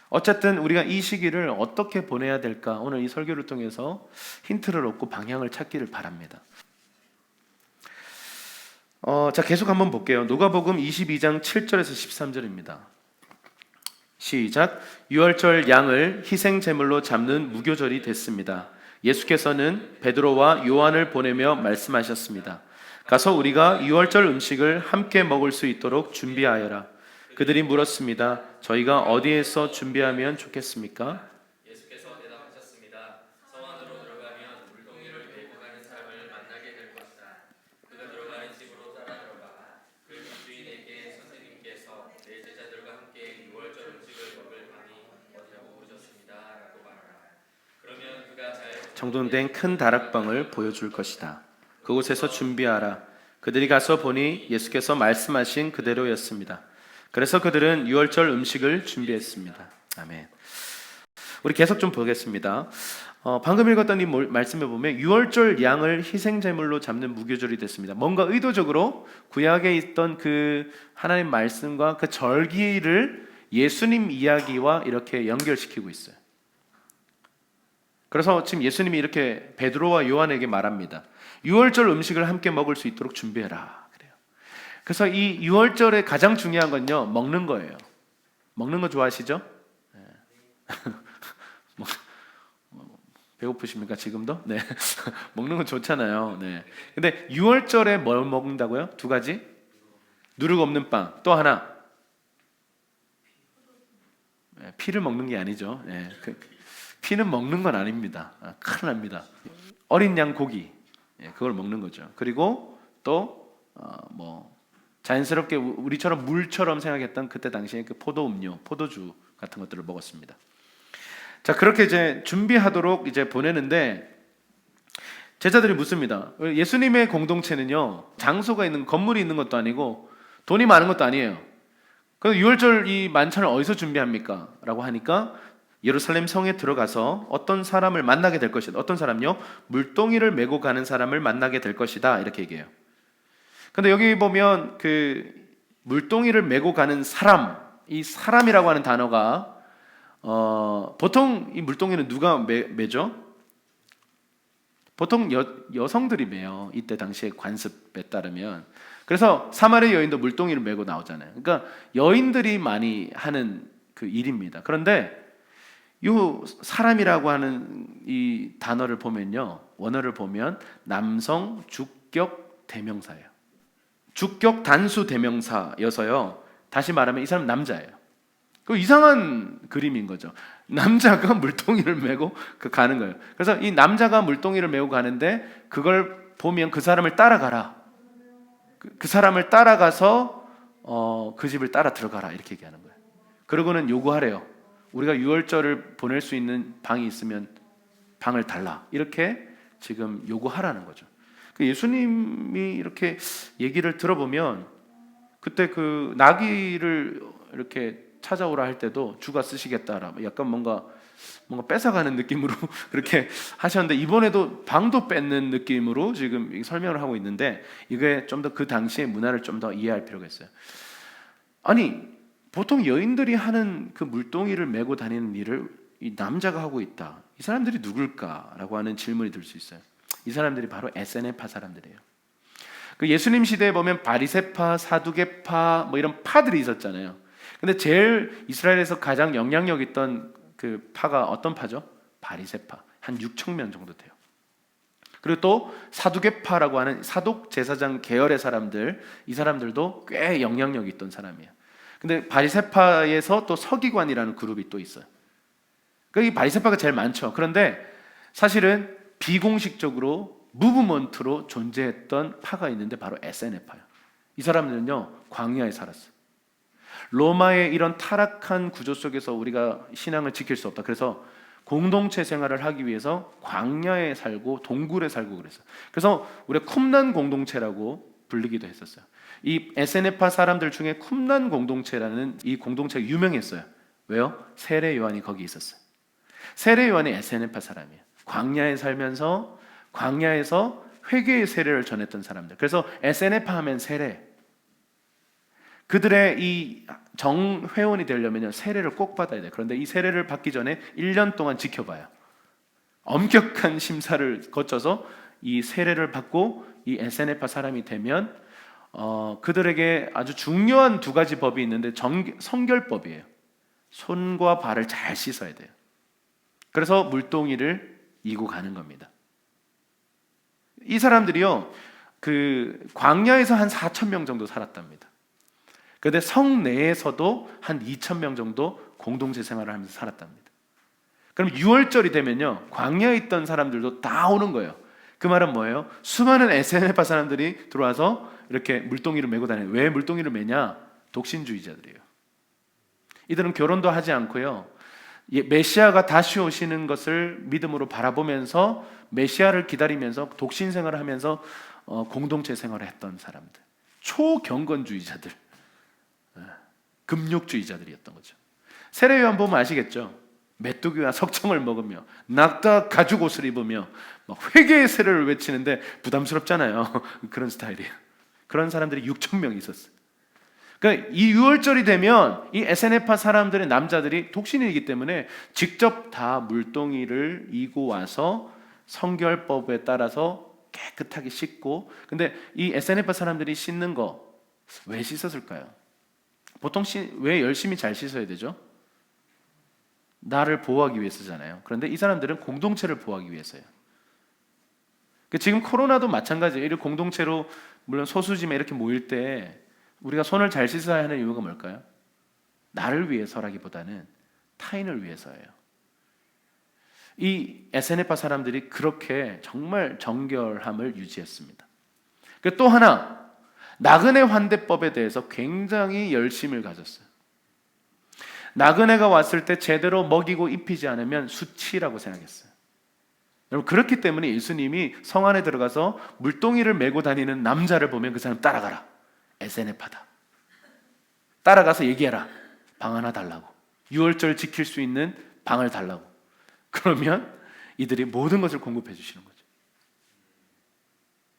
어쨌든 우리가 이 시기를 어떻게 보내야 될까, 오늘 이 설교를 통해서 힌트를 얻고 방향을 찾기를 바랍니다. 자, 계속 한번 볼게요. 누가복음 22장 7절에서 13절입니다. 시작. 유월절 양을 희생 제물로 잡는 무교절이 됐습니다. 예수께서는 베드로와 요한을 보내며 말씀하셨습니다. 가서 우리가 유월절 음식을 함께 먹을 수 있도록 준비하여라. 그들이 물었습니다. 저희가 어디에서 준비하면 좋겠습니까? 예수께서 대답하셨습니다. 성 안으로 들어가면 물동이를 메고 가는 사람을 만나게 될 것이다. 그가 들어가는 집으로 따라 들어가 그 집주인에게 선생님께서 내 제자들과 함께 유월절 음식을 먹을 방이 어디라고 물으셨습니다. 라고 말하라. 그러면 그가 잘 정돈된 큰 다락방을 보여줄 것이다. 그곳에서 준비하라. 그들이 가서 보니 예수께서 말씀하신 그대로였습니다. 그래서 그들은 유월절 음식을 준비했습니다. 아멘. 우리 계속 좀 보겠습니다. 방금 읽었던 이 말씀에 보면 유월절 양을 희생제물로 잡는 무교절이 됐습니다. 뭔가 의도적으로 구약에 있던 그 하나님 말씀과 그 절기를 예수님 이야기와 이렇게 연결시키고 있어요. 그래서 지금 예수님이 이렇게 베드로와 요한에게 말합니다. 유월절 음식을 함께 먹을 수 있도록 준비해라. 그래요. 그래서 이 유월절에 가장 중요한 건요, 먹는 거예요. 먹는 거 좋아하시죠? 배고프십니까 지금도? 네. 먹는 건 좋잖아요. 네. 근데 유월절에 뭘 먹는다고요? 두 가지? 누룩 없는 빵. 또 하나. 피를 먹는 게 아니죠. 네. 피는 먹는 건 아닙니다. 큰일 납니다. 어린 양 고기. 그걸 먹는 거죠. 그리고 또 자연스럽게 우리처럼 물처럼 생각했던 그때 당시에 그 포도 음료, 포도주 같은 것들을 먹었습니다. 자, 그렇게 이제 준비하도록 이제 보내는데 제자들이 묻습니다. 예수님의 공동체는요, 장소가 있는, 건물이 있는 것도 아니고 돈이 많은 것도 아니에요. 그래서 유월절 이 만찬을 어디서 준비합니까? 라고 하니까 예루살렘 성에 들어가서 어떤 사람을 만나게 될 것이다. 어떤 사람요? 물동이를 메고 가는 사람을 만나게 될 것이다. 이렇게 얘기해요. 근데 여기 보면 그 물동이를 메고 가는 사람, 이 사람이라고 하는 단어가 보통 이 물동이는 누가 메죠? 보통 여성들이 메요. 이때 당시의 관습에 따르면. 그래서 사마리 여인도 물동이를 메고 나오잖아요. 그러니까 여인들이 많이 하는 그 일입니다. 그런데 이 사람이라고 하는 이 단어를 보면요, 원어를 보면 남성 주격 대명사예요. 주격 단수 대명사여서요, 다시 말하면 이 사람 남자예요. 그 이상한 그림인 거죠. 남자가 물동이를 메고 가는 거예요. 그래서 이 남자가 물동이를 메고 가는데 그걸 보면 그 사람을 따라가라. 그 사람을 따라가서 그 집을 따라 들어가라 이렇게 얘기하는 거예요. 그러고는 요구하래요. 우리가 유월절을 보낼 수 있는 방이 있으면 방을 달라. 이렇게 지금 요구하라는 거죠. 예수님이 이렇게 얘기를 들어보면 그때 그 나귀를 이렇게 찾아오라 할 때도 주가 쓰시겠다라. 약간 뭔가 뭔가 뺏어가는 느낌으로 그렇게 하셨는데, 이번에도 방도 뺏는 느낌으로 지금 설명을 하고 있는데, 이게 좀 더 그 당시의 문화를 좀 더 이해할 필요가 있어요. 아니, 보통 여인들이 하는 그 물동이를 메고 다니는 일을 이 남자가 하고 있다. 이 사람들이 누굴까라고 하는 질문이 들 수 있어요. 이 사람들이 바로 에세네파 사람들이에요. 그 예수님 시대에 보면 바리새파, 사두개파 뭐 이런 파들이 있었잖아요. 근데 제일 이스라엘에서 가장 영향력 있던 그 파가 어떤 파죠? 바리새파. 한 6천 명 정도 돼요. 그리고 또 사두개파라고 하는 사독 제사장 계열의 사람들, 이 사람들도 꽤 영향력이 있던 사람이에요. 근데 바리새파에서 또 서기관이라는 그룹이 또 있어요. 이 바리새파가 제일 많죠. 그런데 사실은 비공식적으로 무브먼트로 존재했던 파가 있는데 바로 에세네파예요. 이 사람들은요, 광야에 살았어요. 로마의 이런 타락한 구조 속에서 우리가 신앙을 지킬 수 없다. 그래서 공동체 생활을 하기 위해서 광야에 살고 동굴에 살고 그랬어요. 그래서 우리가 쿰난 공동체라고 불리기도 했었어요. 이 에세네파 사람들 중에 쿰난 공동체라는 이 공동체가 유명했어요. 왜요? 세례 요한이 거기 있었어요. 세례 요한이 에세네파 사람이에요. 광야에 살면서 광야에서 회개의 세례를 전했던 사람들. 그래서 에세네파 하면 세례. 그들의 이 정회원이 되려면 세례를 꼭 받아야 돼요. 그런데 이 세례를 받기 전에 1년 동안 지켜봐요. 엄격한 심사를 거쳐서 이 세례를 받고 이 에세네파 사람이 되면 그들에게 아주 중요한 두 가지 법이 있는데 성결법이에요. 손과 발을 잘 씻어야 돼요. 그래서 물동이를 이고 가는 겁니다. 이 사람들이요, 그 광야에서 한 4천 명 정도 살았답니다. 그런데 성 내에서도 한 2천 명 정도 공동체 생활을 하면서 살았답니다. 그럼 6월절이 되면요, 광야에 있던 사람들도 다 오는 거예요. 그 말은 뭐예요? 수많은 에세네파 사람들이 들어와서 이렇게 물동이를 메고 다녀요. 왜 물동이를 메냐? 독신주의자들이에요. 이들은 결혼도 하지 않고요, 메시아가 다시 오시는 것을 믿음으로 바라보면서 메시아를 기다리면서 독신 생활을 하면서 공동체 생활을 했던 사람들, 초경건주의자들, 금욕주의자들이었던 거죠. 세례 요한 보면 아시겠죠? 메뚜기와 석청을 먹으며 낙타 가죽 옷을 입으며 막 회개의 세례를 외치는데 부담스럽잖아요. 그런 스타일이에요. 그런 사람들이 6천 명 있었어요. 그러니까 이 6월절이 되면 이 에세네파 사람들의 남자들이 독신이기 때문에 직접 다 물동이를 이고 와서 성결법에 따라서 깨끗하게 씻고, 근데 이 에세네파 사람들이 씻는 거 왜 씻었을까요? 보통 왜 열심히 잘 씻어야 되죠? 나를 보호하기 위해서잖아요. 그런데 이 사람들은 공동체를 보호하기 위해서예요. 지금 코로나도 마찬가지예요. 이렇게 공동체로, 물론 소수지만 이렇게 모일 때 우리가 손을 잘 씻어야 하는 이유가 뭘까요? 나를 위해서라기보다는 타인을 위해서예요. 이 에세네파 사람들이 그렇게 정말 정결함을 유지했습니다. 또 하나, 나그네 환대법에 대해서 굉장히 열심을 가졌어요. 나그네가 왔을 때 제대로 먹이고 입히지 않으면 수치라고 생각했어요. 여러분, 그렇기 때문에 예수님이 성 안에 들어가서 물동이를 메고 다니는 남자를 보면 그 사람 따라가라. 에세네파다. 따라가서 얘기해라. 방 하나 달라고. 6월절 지킬 수 있는 방을 달라고. 그러면 이들이 모든 것을 공급해 주시는 거죠.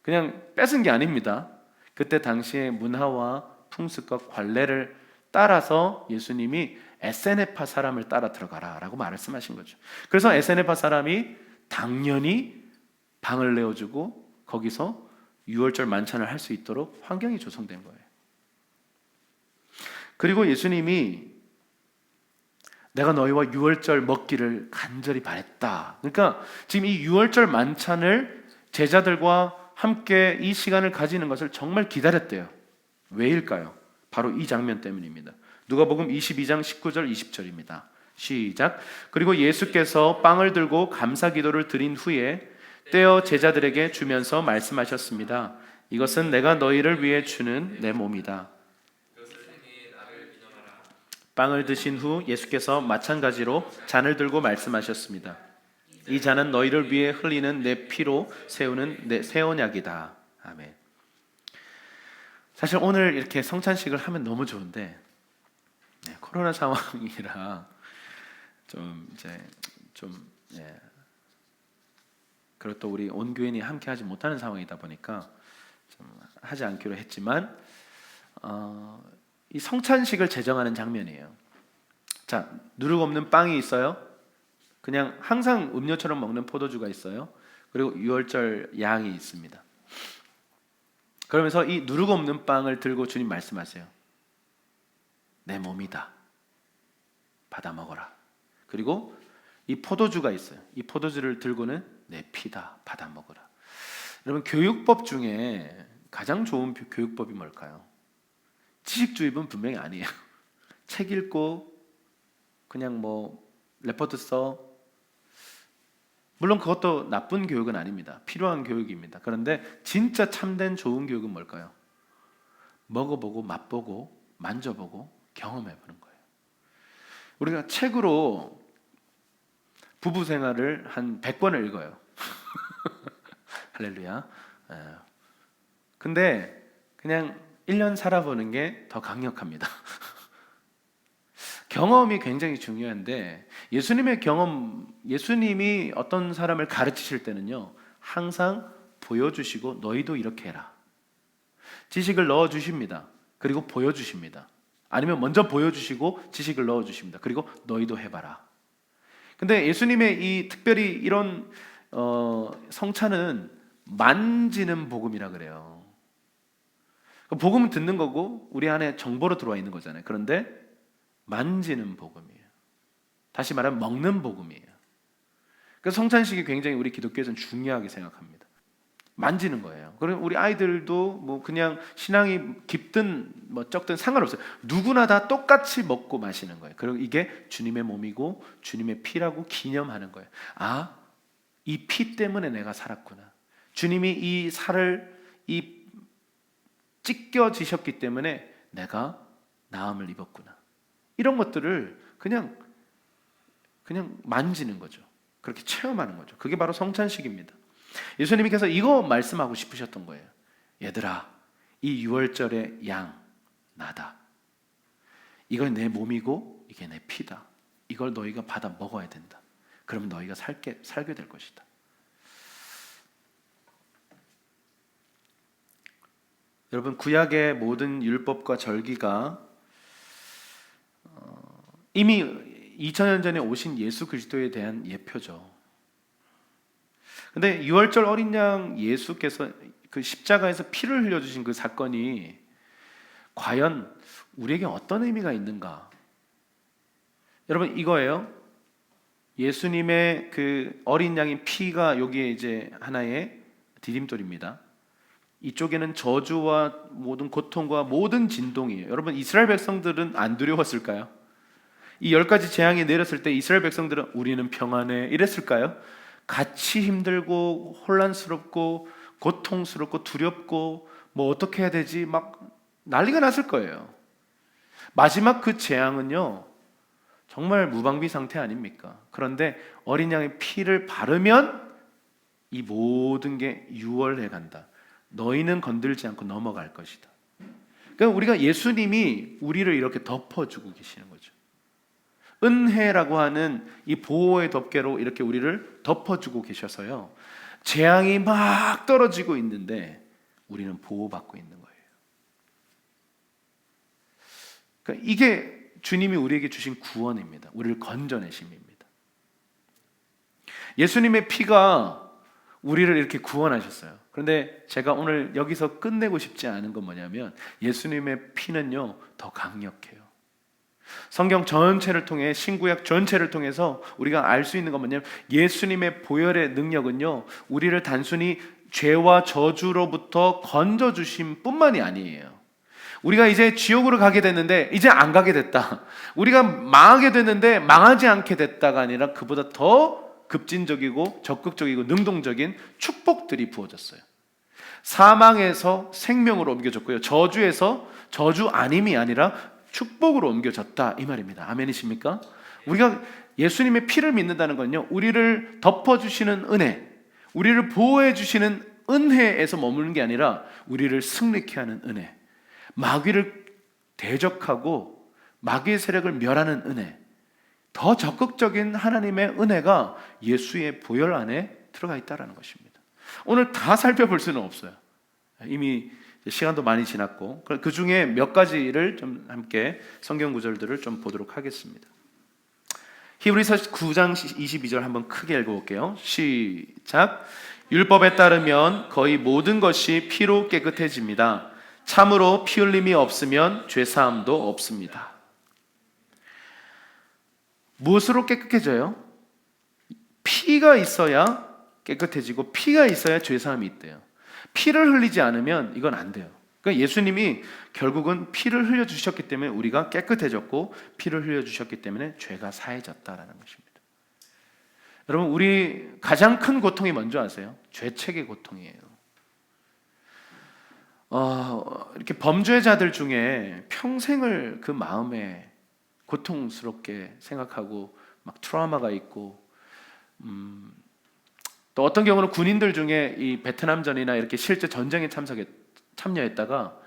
그냥 뺏은 게 아닙니다. 그때 당시의 문화와 풍습과 관례를 따라서 예수님이 에세네파 사람을 따라 들어가라 라고 말씀하신 거죠. 그래서 에세네파 사람이 당연히 방을 내어주고 거기서 6월절 만찬을 할 수 있도록 환경이 조성된 거예요. 그리고 예수님이 내가 너희와 6월절 먹기를 간절히 바랬다. 그러니까 지금 이 6월절 만찬을 제자들과 함께 이 시간을 가지는 것을 정말 기다렸대요. 왜일까요? 바로 이 장면 때문입니다. 누가복음 22장 19절 20절입니다. 시작. 그리고 예수께서 빵을 들고 감사 기도를 드린 후에 떼어 제자들에게 주면서 말씀하셨습니다. 이것은 내가 너희를 위해 주는 내 몸이다. 빵을 드신 후 예수께서 마찬가지로 잔을 들고 말씀하셨습니다. 이 잔은 너희를 위해 흘리는 내 피로 세우는 내 새 언약이다. 아멘. 사실 오늘 이렇게 성찬식을 하면 너무 좋은데 코로나 상황이라 좀 이제 좀 예. 그리고 또 우리 온 교인이 함께 하지 못하는 상황이다 보니까 좀 하지 않기로 했지만 이 성찬식을 제정하는 장면이에요. 자, 누룩 없는 빵이 있어요. 그냥 항상 음료처럼 먹는 포도주가 있어요. 그리고 유월절 양이 있습니다. 그러면서 이 누룩 없는 빵을 들고 주님 말씀하세요. 내 몸이다. 받아 먹어라. 그리고 이 포도주가 있어요. 이 포도주를 들고는 내 피다. 받아 먹어라. 여러분, 교육법 중에 가장 좋은 교육법이 뭘까요? 지식주입은 분명히 아니에요. 책 읽고 그냥 뭐 레포트 써. 물론 그것도 나쁜 교육은 아닙니다. 필요한 교육입니다. 그런데 진짜 참된 좋은 교육은 뭘까요? 먹어보고 맛보고 만져보고 경험해보는 거예요. 우리가 책으로 부부 생활을 한 100번을 읽어요. 할렐루야. 근데 그냥 1년 살아보는 게 더 강력합니다. 경험이 굉장히 중요한데 예수님이 어떤 사람을 가르치실 때는요, 항상 보여주시고 너희도 이렇게 해라. 지식을 넣어주십니다. 그리고 보여주십니다. 아니면 먼저 보여주시고 지식을 넣어주십니다. 그리고 너희도 해봐라. 근데 예수님의 이 특별히 이런 성찬은 만지는 복음이라 그래요. 복음은 듣는 거고 우리 안에 정보로 들어와 있는 거잖아요. 그런데 만지는 복음이에요. 다시 말하면 먹는 복음이에요. 그래서 성찬식이 굉장히 우리 기독교에서는 중요하게 생각합니다. 만지는 거예요. 그럼 우리 아이들도 뭐 그냥 신앙이 깊든 뭐 적든 상관없어요. 누구나 다 똑같이 먹고 마시는 거예요. 그리고 이게 주님의 몸이고 주님의 피라고 기념하는 거예요. 아, 이 피 때문에 내가 살았구나. 주님이 이 살을 찢겨지셨기 때문에 내가 나음을 입었구나. 이런 것들을 그냥 만지는 거죠. 그렇게 체험하는 거죠. 그게 바로 성찬식입니다. 예수님께서 이거 말씀하고 싶으셨던 거예요. 얘들아, 이 유월절의 양 나다. 이건 내 몸이고 이게 내 피다. 이걸 너희가 받아 먹어야 된다. 그러면 너희가 살게 될 것이다. 여러분, 구약의 모든 율법과 절기가 이미 2000년 전에 오신 예수 그리스도에 대한 예표죠. 근데 유월절 어린 양 예수께서 그 십자가에서 피를 흘려주신 그 사건이 과연 우리에게 어떤 의미가 있는가? 여러분, 이거예요. 예수님의 그 어린 양인 피가 여기에 이제 하나의 디딤돌입니다. 이쪽에는 저주와 모든 고통과 모든 진동이에요. 여러분, 이스라엘 백성들은 안 두려웠을까요? 이 10가지 재앙이 내렸을 때 이스라엘 백성들은 우리는 평안해 이랬을까요? 같이 힘들고 혼란스럽고 고통스럽고 두렵고 뭐 어떻게 해야 되지 막 난리가 났을 거예요. 마지막 그 재앙은요, 정말 무방비 상태 아닙니까? 그런데 어린 양의 피를 바르면 이 모든 게 유월해 간다. 너희는 건들지 않고 넘어갈 것이다. 그러니까 우리가 예수님이 우리를 이렇게 덮어주고 계시는 거죠. 은혜라고 하는 이 보호의 덮개로 이렇게 우리를 덮어주고 계셔서요, 재앙이 막 떨어지고 있는데 우리는 보호받고 있는 거예요. 그러니까 이게 주님이 우리에게 주신 구원입니다. 우리를 건져내심입니다. 예수님의 피가 우리를 이렇게 구원하셨어요. 그런데 제가 오늘 여기서 끝내고 싶지 않은 건 뭐냐면 예수님의 피는요, 더 강력해요. 성경 전체를 통해, 신구약 전체를 통해서 우리가 알 수 있는 건 뭐냐면 예수님의 보혈의 능력은요, 우리를 단순히 죄와 저주로부터 건져주심 뿐만이 아니에요. 우리가 이제 지옥으로 가게 됐는데 이제 안 가게 됐다, 우리가 망하게 됐는데 망하지 않게 됐다가 아니라 그보다 더 급진적이고 적극적이고 능동적인 축복들이 부어졌어요. 사망에서 생명으로 옮겨졌고요, 저주에서 저주 아님이 아니라 축복으로 옮겨졌다, 이 말입니다. 아멘이십니까? 우리가 예수님의 피를 믿는다는 건요, 우리를 덮어주시는 은혜, 우리를 보호해주시는 은혜에서 머무는 게 아니라 우리를 승리케 하는 은혜, 마귀를 대적하고 마귀의 세력을 멸하는 은혜, 더 적극적인 하나님의 은혜가 예수의 보혈 안에 들어가 있다는 것입니다. 오늘 다 살펴볼 수는 없어요. 이미 시간도 많이 지났고, 그 중에 몇 가지를 좀 함께 성경 구절들을 좀 보도록 하겠습니다. 히브리서 9장 22절 한번 크게 읽어볼게요. 시작. 율법에 따르면 거의 모든 것이 피로 깨끗해집니다. 참으로 피 흘림이 없으면 죄사함도 없습니다. 무엇으로 깨끗해져요? 피가 있어야 깨끗해지고 피가 있어야 죄사함이 있대요. 피를 흘리지 않으면 이건 안 돼요. 그러니까 예수님이 결국은 피를 흘려주셨기 때문에 우리가 깨끗해졌고, 피를 흘려주셨기 때문에 죄가 사해졌다라는 것입니다. 여러분, 우리 가장 큰 고통이 뭔지 아세요? 죄책의 고통이에요. 이렇게 범죄자들 중에 평생을 그 마음에 고통스럽게 생각하고 막 트라우마가 있고, 또 어떤 경우는 군인들 중에 이 베트남전이나 이렇게 실제 전쟁에 참여했다가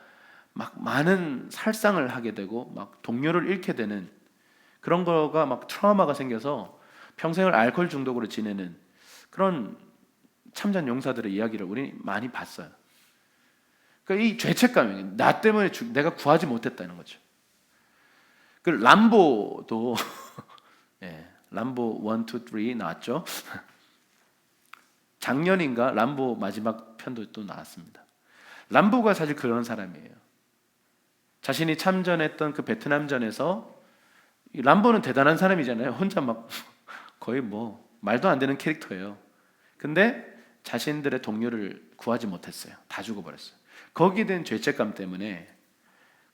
막 많은 살상을 하게 되고 막 동료를 잃게 되는 그런 거가 막 트라우마가 생겨서 평생을 알코올 중독으로 지내는 그런 참전 용사들의 이야기를 우리 많이 봤어요. 그러니까 이 죄책감이 나 때문에 내가 구하지 못했다는 거죠. 그 람보도 예, 람보 1, 2, 3 나왔죠. 작년인가 람보 마지막 편도 또 나왔습니다. 람보가 사실 그런 사람이에요. 자신이 참전했던 그 베트남전에서, 람보는 대단한 사람이잖아요. 혼자 막 거의 뭐 말도 안 되는 캐릭터예요. 근데 자신들의 동료를 구하지 못했어요. 다 죽어버렸어요. 거기에 대한 죄책감 때문에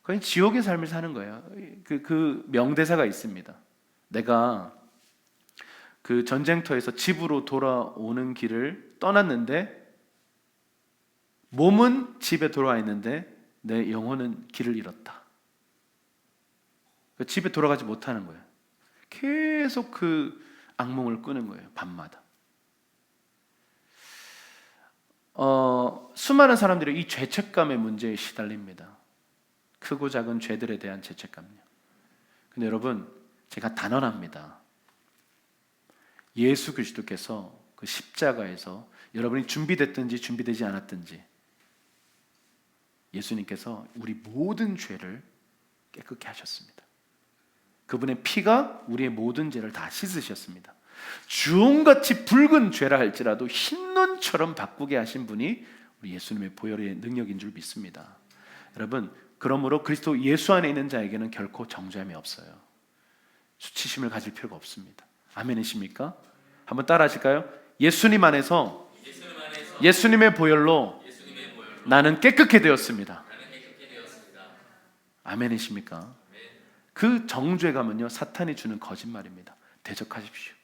거의 지옥의 삶을 사는 거예요. 그 명대사가 있습니다. 내가 그 전쟁터에서 집으로 돌아오는 길을 떠났는데 몸은 집에 돌아와 있는데 내 영혼은 길을 잃었다. 집에 돌아가지 못하는 거예요. 계속 그 악몽을 꾸는 거예요. 밤마다. 수많은 사람들이 이 죄책감의 문제에 시달립니다. 크고 작은 죄들에 대한 죄책감요. 근데 여러분, 제가 단언합니다. 예수 그리스도께서 그 십자가에서 여러분이 준비됐든지 준비되지 않았든지 예수님께서 우리 모든 죄를 깨끗게 하셨습니다. 그분의 피가 우리의 모든 죄를 다 씻으셨습니다. 주홍같이 붉은 죄라 할지라도 흰눈처럼 바꾸게 하신 분이 우리 예수님의 보혈의 능력인 줄 믿습니다. 여러분, 그러므로 그리스도 예수 안에 있는 자에게는 결코 정죄함이 없어요. 수치심을 가질 필요가 없습니다. 아멘이십니까? 한번 따라 하실까요? 예수님 안에서 예수님의 보혈로 나는 깨끗게 되었습니다. 아멘이십니까? 그 정죄감은요, 사탄이 주는 거짓말입니다. 대적하십시오.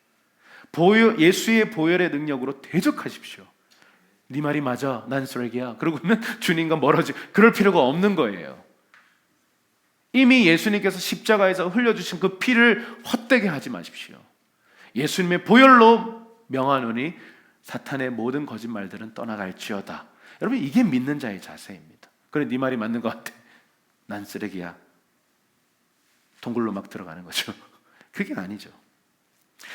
예수의 보혈의 능력으로 대적하십시오. 네 말이 맞아, 난 쓰레기야. 그러고는 주님과 멀어지고, 그럴 필요가 없는 거예요. 이미 예수님께서 십자가에서 흘려주신 그 피를 헛되게 하지 마십시오. 예수님의 보혈로 명하노니 사탄의 모든 거짓말들은 떠나갈지어다. 여러분, 이게 믿는 자의 자세입니다. 그래, 네 말이 맞는 것 같아. 난 쓰레기야. 동굴로 막 들어가는 거죠. 그게 아니죠.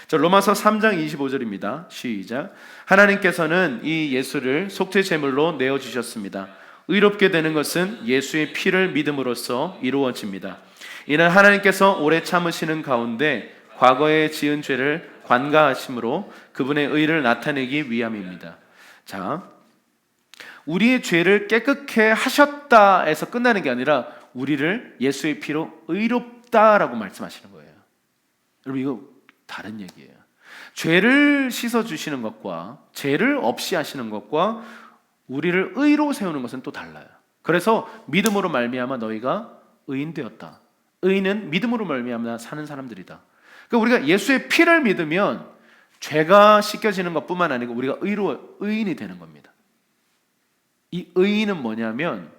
자, 로마서 3장 25절입니다. 시작. 하나님께서는 이 예수를 속죄 제물로 내어주셨습니다. 의롭게 되는 것은 예수의 피를 믿음으로써 이루어집니다. 이는 하나님께서 오래 참으시는 가운데 과거에 지은 죄를 관가하심으로 그분의 의를 나타내기 위함입니다. 자, 우리의 죄를 깨끗게 하셨다에서 끝나는 게 아니라 우리를 예수의 피로 의롭다라고 말씀하시는 거예요. 여러분, 이거 다른 얘기예요. 죄를 씻어주시는 것과 죄를 없이 하시는 것과 우리를 의로 세우는 것은 또 달라요. 그래서 믿음으로 말미암아 너희가 의인 되었다. 의인은 믿음으로 말미암아 사는 사람들이다. 그러니까 우리가 예수의 피를 믿으면 죄가 씻겨지는 것뿐만 아니고 우리가 의인이 되는 겁니다. 이 의인은 뭐냐면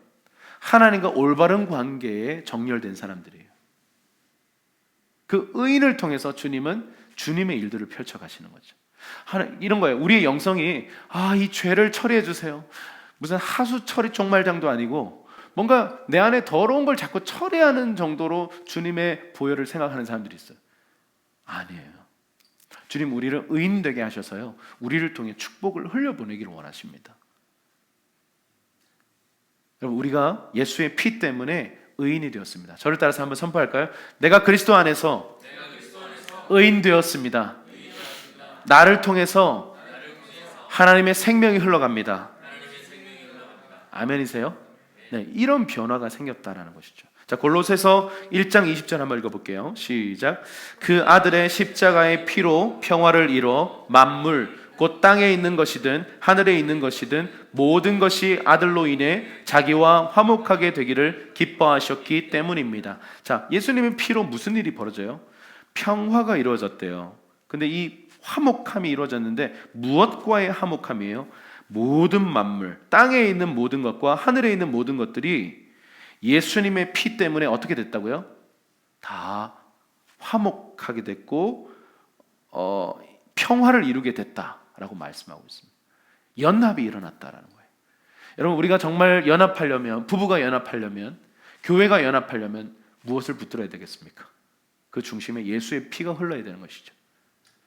하나님과 올바른 관계에 정렬된 사람들이에요. 그 의인을 통해서 주님은 주님의 일들을 펼쳐가시는 거죠. 이런 거예요. 우리의 영성이 이 죄를 처리해 주세요. 무슨 하수 처리 종말장도 아니고 뭔가 내 안에 더러운 걸 자꾸 처리하는 정도로 주님의 보혈을 생각하는 사람들이 있어요. 아니에요. 주님 우리를 의인되게 하셔서요, 우리를 통해 축복을 흘려보내기를 원하십니다. 여러분, 우리가 예수의 피 때문에 의인이 되었습니다. 저를 따라서 한번 선포할까요? 내가 그리스도 안에서 의인 되었습니다. 나를 통해서 하나님의 생명이 흘러갑니다. 아멘이세요? 네, 이런 변화가 생겼다라는 것이죠. 자, 골로새서 1장 20절 한번 읽어볼게요. 시작. 그 아들의 십자가의 피로 평화를 이뤄 만물 곧 땅에 있는 것이든 하늘에 있는 것이든 모든 것이 아들로 인해 자기와 화목하게 되기를 기뻐하셨기 때문입니다. 자, 예수님의 피로 무슨 일이 벌어져요? 평화가 이루어졌대요. 근데 이 화목함이 이루어졌는데 무엇과의 화목함이에요? 모든 만물, 땅에 있는 모든 것과 하늘에 있는 모든 것들이 예수님의 피 때문에 어떻게 됐다고요? 다 화목하게 됐고 평화를 이루게 됐다라고 말씀하고 있습니다. 연합이 일어났다라는 거예요. 여러분, 우리가 정말 연합하려면, 부부가 연합하려면, 교회가 연합하려면 무엇을 붙들어야 되겠습니까? 그 중심에 예수의 피가 흘러야 되는 것이죠.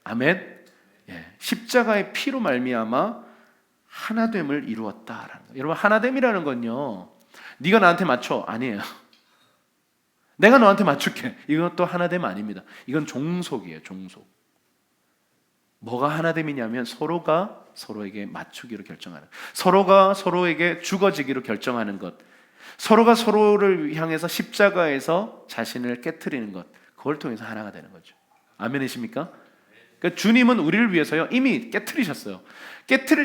아멘. 예, 십자가의 피로 말미암아 하나됨을 이루었다라는 거예요. 여러분, 하나됨이라는 건요, 네가 나한테 맞춰, 아니에요. 내가 너한테 맞출게, 이것도 하나됨 아닙니다. 이건 종속이에요. 종속. 뭐가 하나됨이냐면 서로가 서로에게 맞추기로 결정하는, 서로가 서로에게 죽어지기로 결정하는 것, 서로가 서로를 향해서 십자가에서 자신을 깨트리는 것, 그걸 통해서 하나가 되는 거죠. 아멘이십니까? 그러니까 주님은 우리를 위해서요 이미 깨트리셨어요.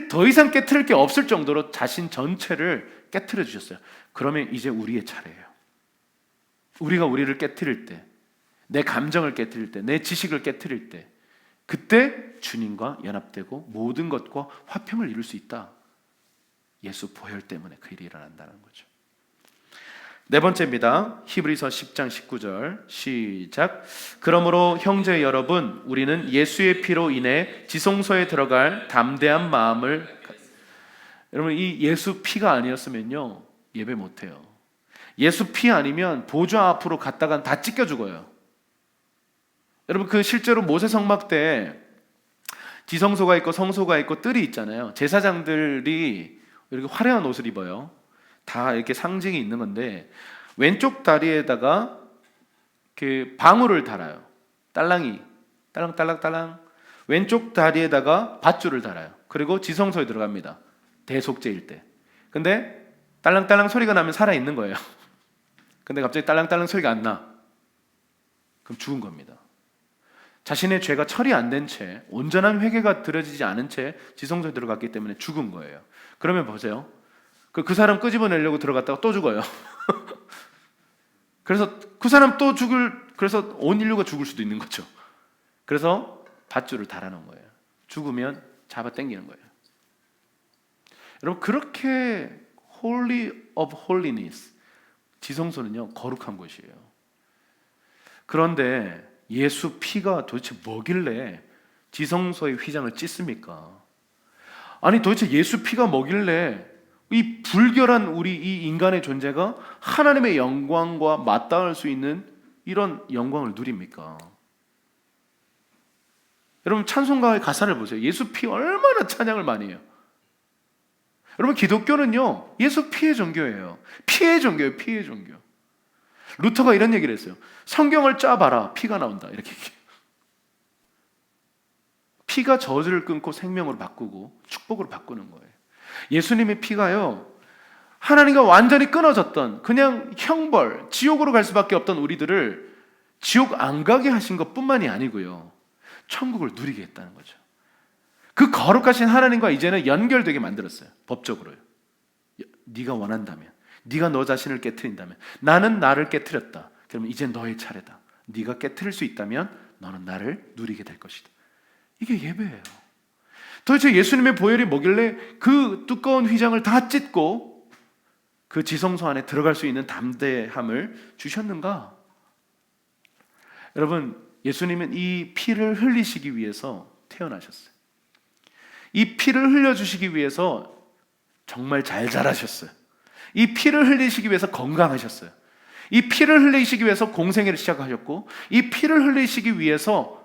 더 이상 깨트릴 게 없을 정도로 자신 전체를 깨트려 주셨어요. 그러면 이제 우리의 차례예요. 우리가 우리를 깨트릴 때, 내 감정을 깨트릴 때, 내 지식을 깨트릴 때, 그때 주님과 연합되고 모든 것과 화평을 이룰 수 있다. 예수 보혈 때문에 그 일이 일어난다는 거죠. 네 번째입니다. 히브리서 10장 19절 시작. 그러므로 형제 여러분, 우리는 예수의 피로 인해 지성소에 들어갈 담대한 마음을, 여러분, 이 예수 피가 아니었으면요 예배 못해요. 예수 피 아니면 보좌 앞으로 갔다간 다 찢겨 죽어요. 여러분, 그 실제로 모세 성막 때 지성소가 있고 성소가 있고 뜰이 있잖아요. 제사장들이 이렇게 화려한 옷을 입어요. 다 이렇게 상징이 있는 건데, 왼쪽 다리에다가 그 방울을 달아요. 딸랑이, 딸랑딸랑딸랑. 왼쪽 다리에다가 밧줄을 달아요. 그리고 지성소에 들어갑니다. 대속죄일 때. 근데 딸랑딸랑 소리가 나면 살아있는 거예요. 근데 갑자기 딸랑딸랑 소리가 안 나. 그럼 죽은 겁니다. 자신의 죄가 처리 안 된 채, 온전한 회개가 드려지지 않은 채 지성소에 들어갔기 때문에 죽은 거예요. 그러면 보세요. 그 사람 끄집어내려고 들어갔다가 또 죽어요. 그래서 그 사람 그래서 온 인류가 죽을 수도 있는 거죠. 그래서 밧줄을 달아놓은 거예요. 죽으면 잡아 당기는 거예요. 여러분, 그렇게 Holy of Holiness, 지성소는요 거룩한 곳이에요. 그런데 예수 피가 도대체 뭐길래 지성소의 휘장을 찢습니까? 아니, 도대체 예수 피가 뭐길래 이 불결한 우리 이 인간의 존재가 하나님의 영광과 맞닿을 수 있는 이런 영광을 누립니까? 여러분, 찬송가의 가사를 보세요. 예수 피 얼마나 찬양을 많이 해요. 여러분, 기독교는요 예수 피의 종교예요. 피의 종교예요. 피의 종교. 루터가 이런 얘기를 했어요. 성경을 짜봐라, 피가 나온다. 이렇게 얘기해요. 피가 저주를 끊고 생명으로 바꾸고 축복으로 바꾸는 거예요. 예수님의 피가요, 하나님과 완전히 끊어졌던, 그냥 형벌, 지옥으로 갈 수밖에 없던 우리들을 지옥 안 가게 하신 것뿐만이 아니고요, 천국을 누리게 했다는 거죠. 그 거룩하신 하나님과 이제는 연결되게 만들었어요. 법적으로요. 네가 원한다면, 네가 너 자신을 깨트린다면, 나는 나를 깨트렸다. 그러면 이제 너의 차례다. 네가 깨트릴 수 있다면 너는 나를 누리게 될 것이다. 이게 예배예요. 도대체 예수님의 보혈이 뭐길래 그 두꺼운 휘장을 다 찢고 그 지성소 안에 들어갈 수 있는 담대함을 주셨는가? 여러분, 예수님은 이 피를 흘리시기 위해서 태어나셨어요. 이 피를 흘려주시기 위해서 정말 잘 자라셨어요. 이 피를 흘리시기 위해서 건강하셨어요. 이 피를 흘리시기 위해서 공생애를 시작하셨고, 이 피를 흘리시기 위해서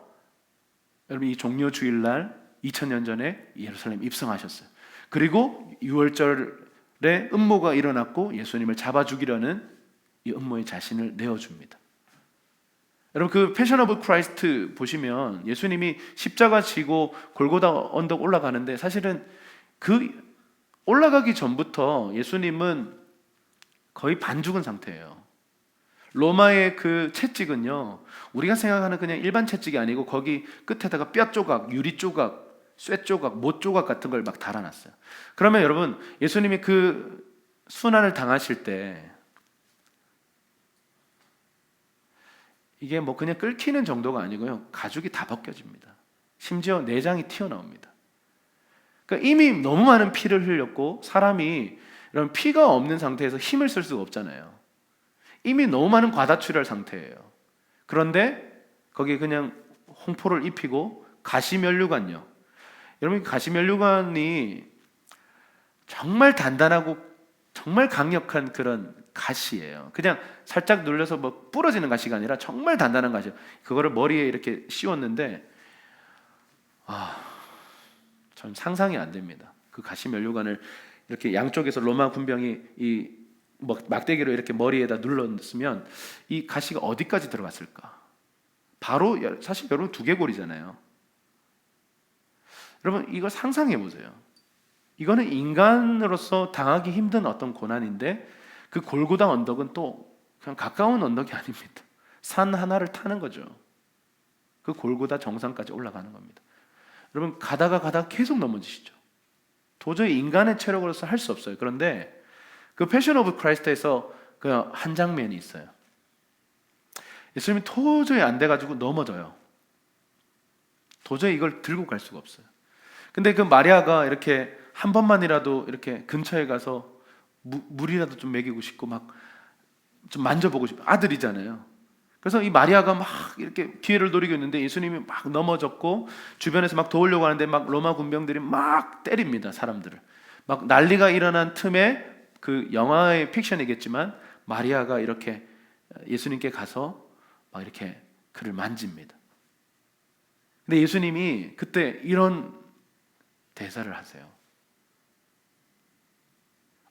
여러분 이 종려 주일날 2000년 전에 예루살렘 입성하셨어요. 그리고 6월절에 음모가 일어났고 예수님을 잡아 죽이려는 이 음모의 자신을 내어줍니다. 여러분 그 패션 오브 크라이스트 보시면 예수님이 십자가 지고 골고다 언덕 올라가는데 사실은 그 올라가기 전부터 예수님은 거의 반 죽은 상태예요. 로마의 그 채찍은요, 우리가 생각하는 그냥 일반 채찍이 아니고 거기 끝에다가 뼈 조각, 유리 조각, 쇠 조각, 못 조각 같은 걸 막 달아놨어요. 그러면 여러분 예수님이 그 순환을 당하실 때 이게 뭐 그냥 끓기는 정도가 아니고요, 가죽이 다 벗겨집니다. 심지어 내장이 튀어나옵니다. 그러니까 이미 너무 많은 피를 흘렸고 사람이 이런 피가 없는 상태에서 힘을 쓸 수가 없잖아요. 이미 너무 많은 과다출혈 상태예요. 그런데 거기에 그냥 홍포를 입히고 가시면류관요. 여러분 가시면류관이 정말 단단하고 정말 강력한 그런 가시예요. 그냥 살짝 눌려서 뭐 부러지는 가시가 아니라 정말 단단한 가시. 그거를 머리에 이렇게 씌웠는데 전 상상이 안 됩니다. 그 가시면류관을 이렇게 양쪽에서 로마 군병이 이 막대기로 이렇게 머리에다 눌렀으면 이 가시가 어디까지 들어갔을까? 바로 사실 여러분 두개골이잖아요. 여러분 이거 상상해 보세요. 이거는 인간으로서 당하기 힘든 어떤 고난인데 그 골고다 언덕은 또 그냥 가까운 언덕이 아닙니다. 산 하나를 타는 거죠. 그 골고다 정상까지 올라가는 겁니다. 여러분 가다가 계속 넘어지시죠. 도저히 인간의 체력으로서 할 수 없어요. 그런데 그 패션 오브 크라이스트에서 그 한 장면이 있어요. 예수님이 도저히 안 돼가지고 넘어져요. 도저히 이걸 들고 갈 수가 없어요. 근데 그 마리아가 이렇게 한 번만이라도 이렇게 근처에 가서 물이라도 좀 먹이고 싶고 막 좀 만져보고 싶고, 아들이잖아요. 그래서 이 마리아가 막 이렇게 기회를 노리고 있는데 예수님이 막 넘어졌고 주변에서 막 도우려고 하는데 막 로마 군병들이 막 때립니다. 사람들을. 막 난리가 일어난 틈에 그 영화의 픽션이겠지만 마리아가 이렇게 예수님께 가서 막 이렇게 그를 만집니다. 근데 예수님이 그때 이런 대사를 하세요.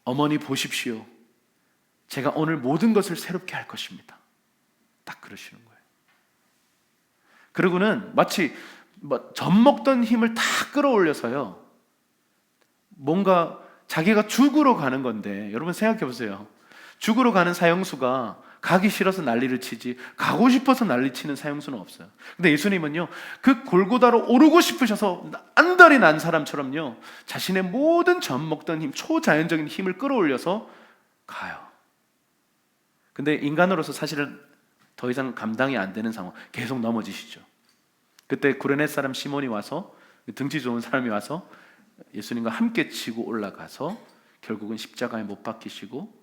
어머니 보십시오. 제가 오늘 모든 것을 새롭게 할 것입니다. 딱 그러시는 거예요. 그리고는 마치 젖 먹던 힘을 다 끌어올려서요, 뭔가 자기가 죽으러 가는 건데, 여러분 생각해 보세요. 죽으러 가는 사형수가 가기 싫어서 난리를 치지 가고 싶어서 난리치는 사형수는 없어요. 근데 예수님은요, 그 골고다로 오르고 싶으셔서 안달이 난 사람처럼요, 자신의 모든 젖 먹던 힘, 초자연적인 힘을 끌어올려서 가요. 근데 인간으로서 사실은 더 이상 감당이 안 되는 상황, 계속 넘어지시죠. 그때 구레네 사람 시몬이 와서, 등치 좋은 사람이 와서 예수님과 함께 치고 올라가서 결국은 십자가에 못 박히시고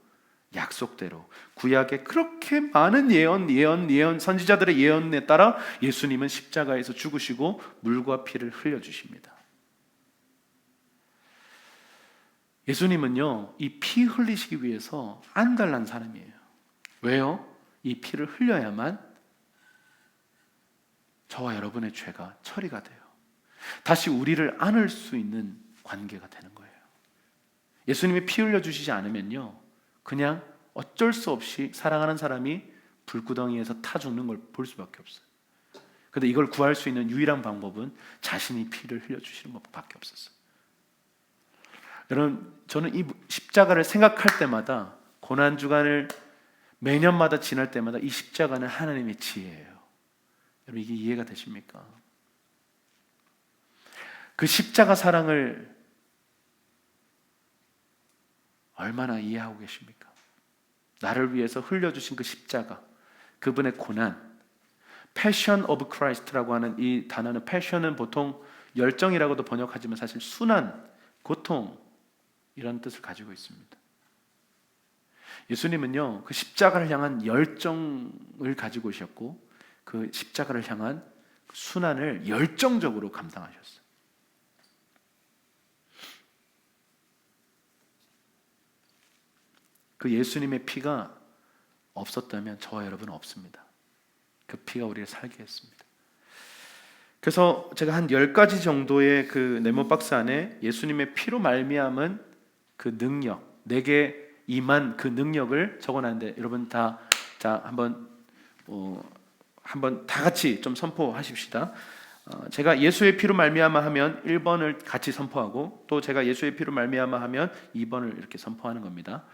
약속대로 구약에 그렇게 많은 예언 선지자들의 예언에 따라 예수님은 십자가에서 죽으시고 물과 피를 흘려주십니다. 예수님은요, 이 피 흘리시기 위해서 안달난 사람이에요. 왜요? 이 피를 흘려야만 저와 여러분의 죄가 처리가 돼요. 다시 우리를 안을 수 있는 관계가 되는 거예요. 예수님이 피 흘려주시지 않으면요, 그냥 어쩔 수 없이 사랑하는 사람이 불구덩이에서 타 죽는 걸 볼 수밖에 없어요. 그런데 이걸 구할 수 있는 유일한 방법은 자신이 피를 흘려주시는 것밖에 없었어요. 여러분, 저는 이 십자가를 생각할 때마다, 고난주간을 매년마다 지날 때마다 이 십자가는 하나님의 지혜예요. 여러분 이게 이해가 되십니까? 그 십자가 사랑을 얼마나 이해하고 계십니까? 나를 위해서 흘려주신 그 십자가, 그분의 고난, 패션 오브 크라이스트라고 하는 이 단어는, 패션은 보통 열정이라고도 번역하지만 사실 순환, 고통, 이런 뜻을 가지고 있습니다. 예수님은요, 그 십자가를 향한 열정을 가지고 오셨고 그 십자가를 향한 순환을 열정적으로 감당하셨어요. 그 예수님의 피가 없었다면 저와 여러분은 없습니다. 그 피가 우리를 살게 했습니다. 그래서 제가 한 10가지 정도의 그 네모 박스 안에 예수님의 피로 말미암은 그 능력, 내게 임한 그 능력을 적어놨는데, 여러분 다 한번 다 같이 좀 선포하십시다. 제가 예수의 피로 말미암아 하면 1번을 같이 선포하고, 또 제가 예수의 피로 말미암아 하면 2번을 이렇게 선포하는 겁니다.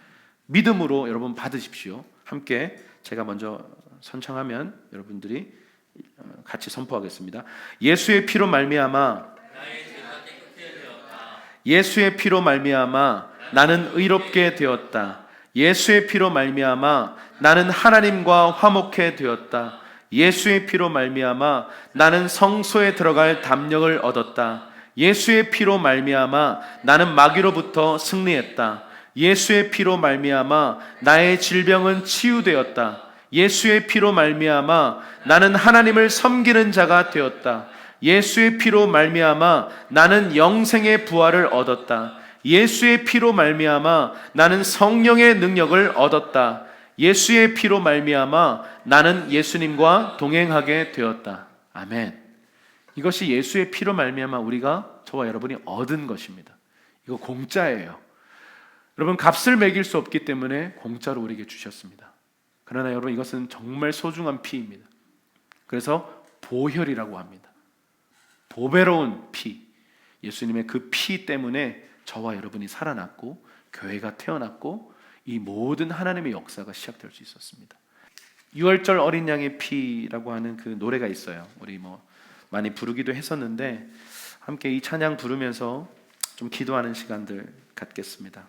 믿음으로 여러분 받으십시오. 함께 제가 먼저 선창하면 여러분들이 같이 선포하겠습니다. 예수의 피로 말미암아, 나의 죄가 깨끗게 되었다. 예수의 피로 말미암아 나는 의롭게 되었다. 예수의 피로 말미암아 나는 하나님과 화목해 되었다. 예수의 피로 말미암아 나는 성소에 들어갈 담력을 얻었다. 예수의 피로 말미암아 나는 마귀로부터 승리했다. 예수의 피로 말미암아 나의 질병은 치유되었다. 예수의 피로 말미암아 나는 하나님을 섬기는 자가 되었다. 예수의 피로 말미암아 나는 영생의 부활을 얻었다. 예수의 피로 말미암아 나는 성령의 능력을 얻었다. 예수의 피로 말미암아 나는 예수님과 동행하게 되었다. 아멘. 이것이 예수의 피로 말미암아 우리가, 저와 여러분이 얻은 것입니다. 이거 공짜예요. 여러분, 값을 매길 수 없기 때문에 공짜로 우리에게 주셨습니다. 그러나 여러분, 이것은 정말 소중한 피입니다. 그래서 보혈이라고 합니다. 보배로운 피, 예수님의 그 피 때문에 저와 여러분이 살아났고 교회가 태어났고 이 모든 하나님의 역사가 시작될 수 있었습니다. 6월절 어린 양의 피라고 하는 그 노래가 있어요. 우리 많이 부르기도 했었는데, 함께 이 찬양 부르면서 좀 기도하는 시간들 갖겠습니다.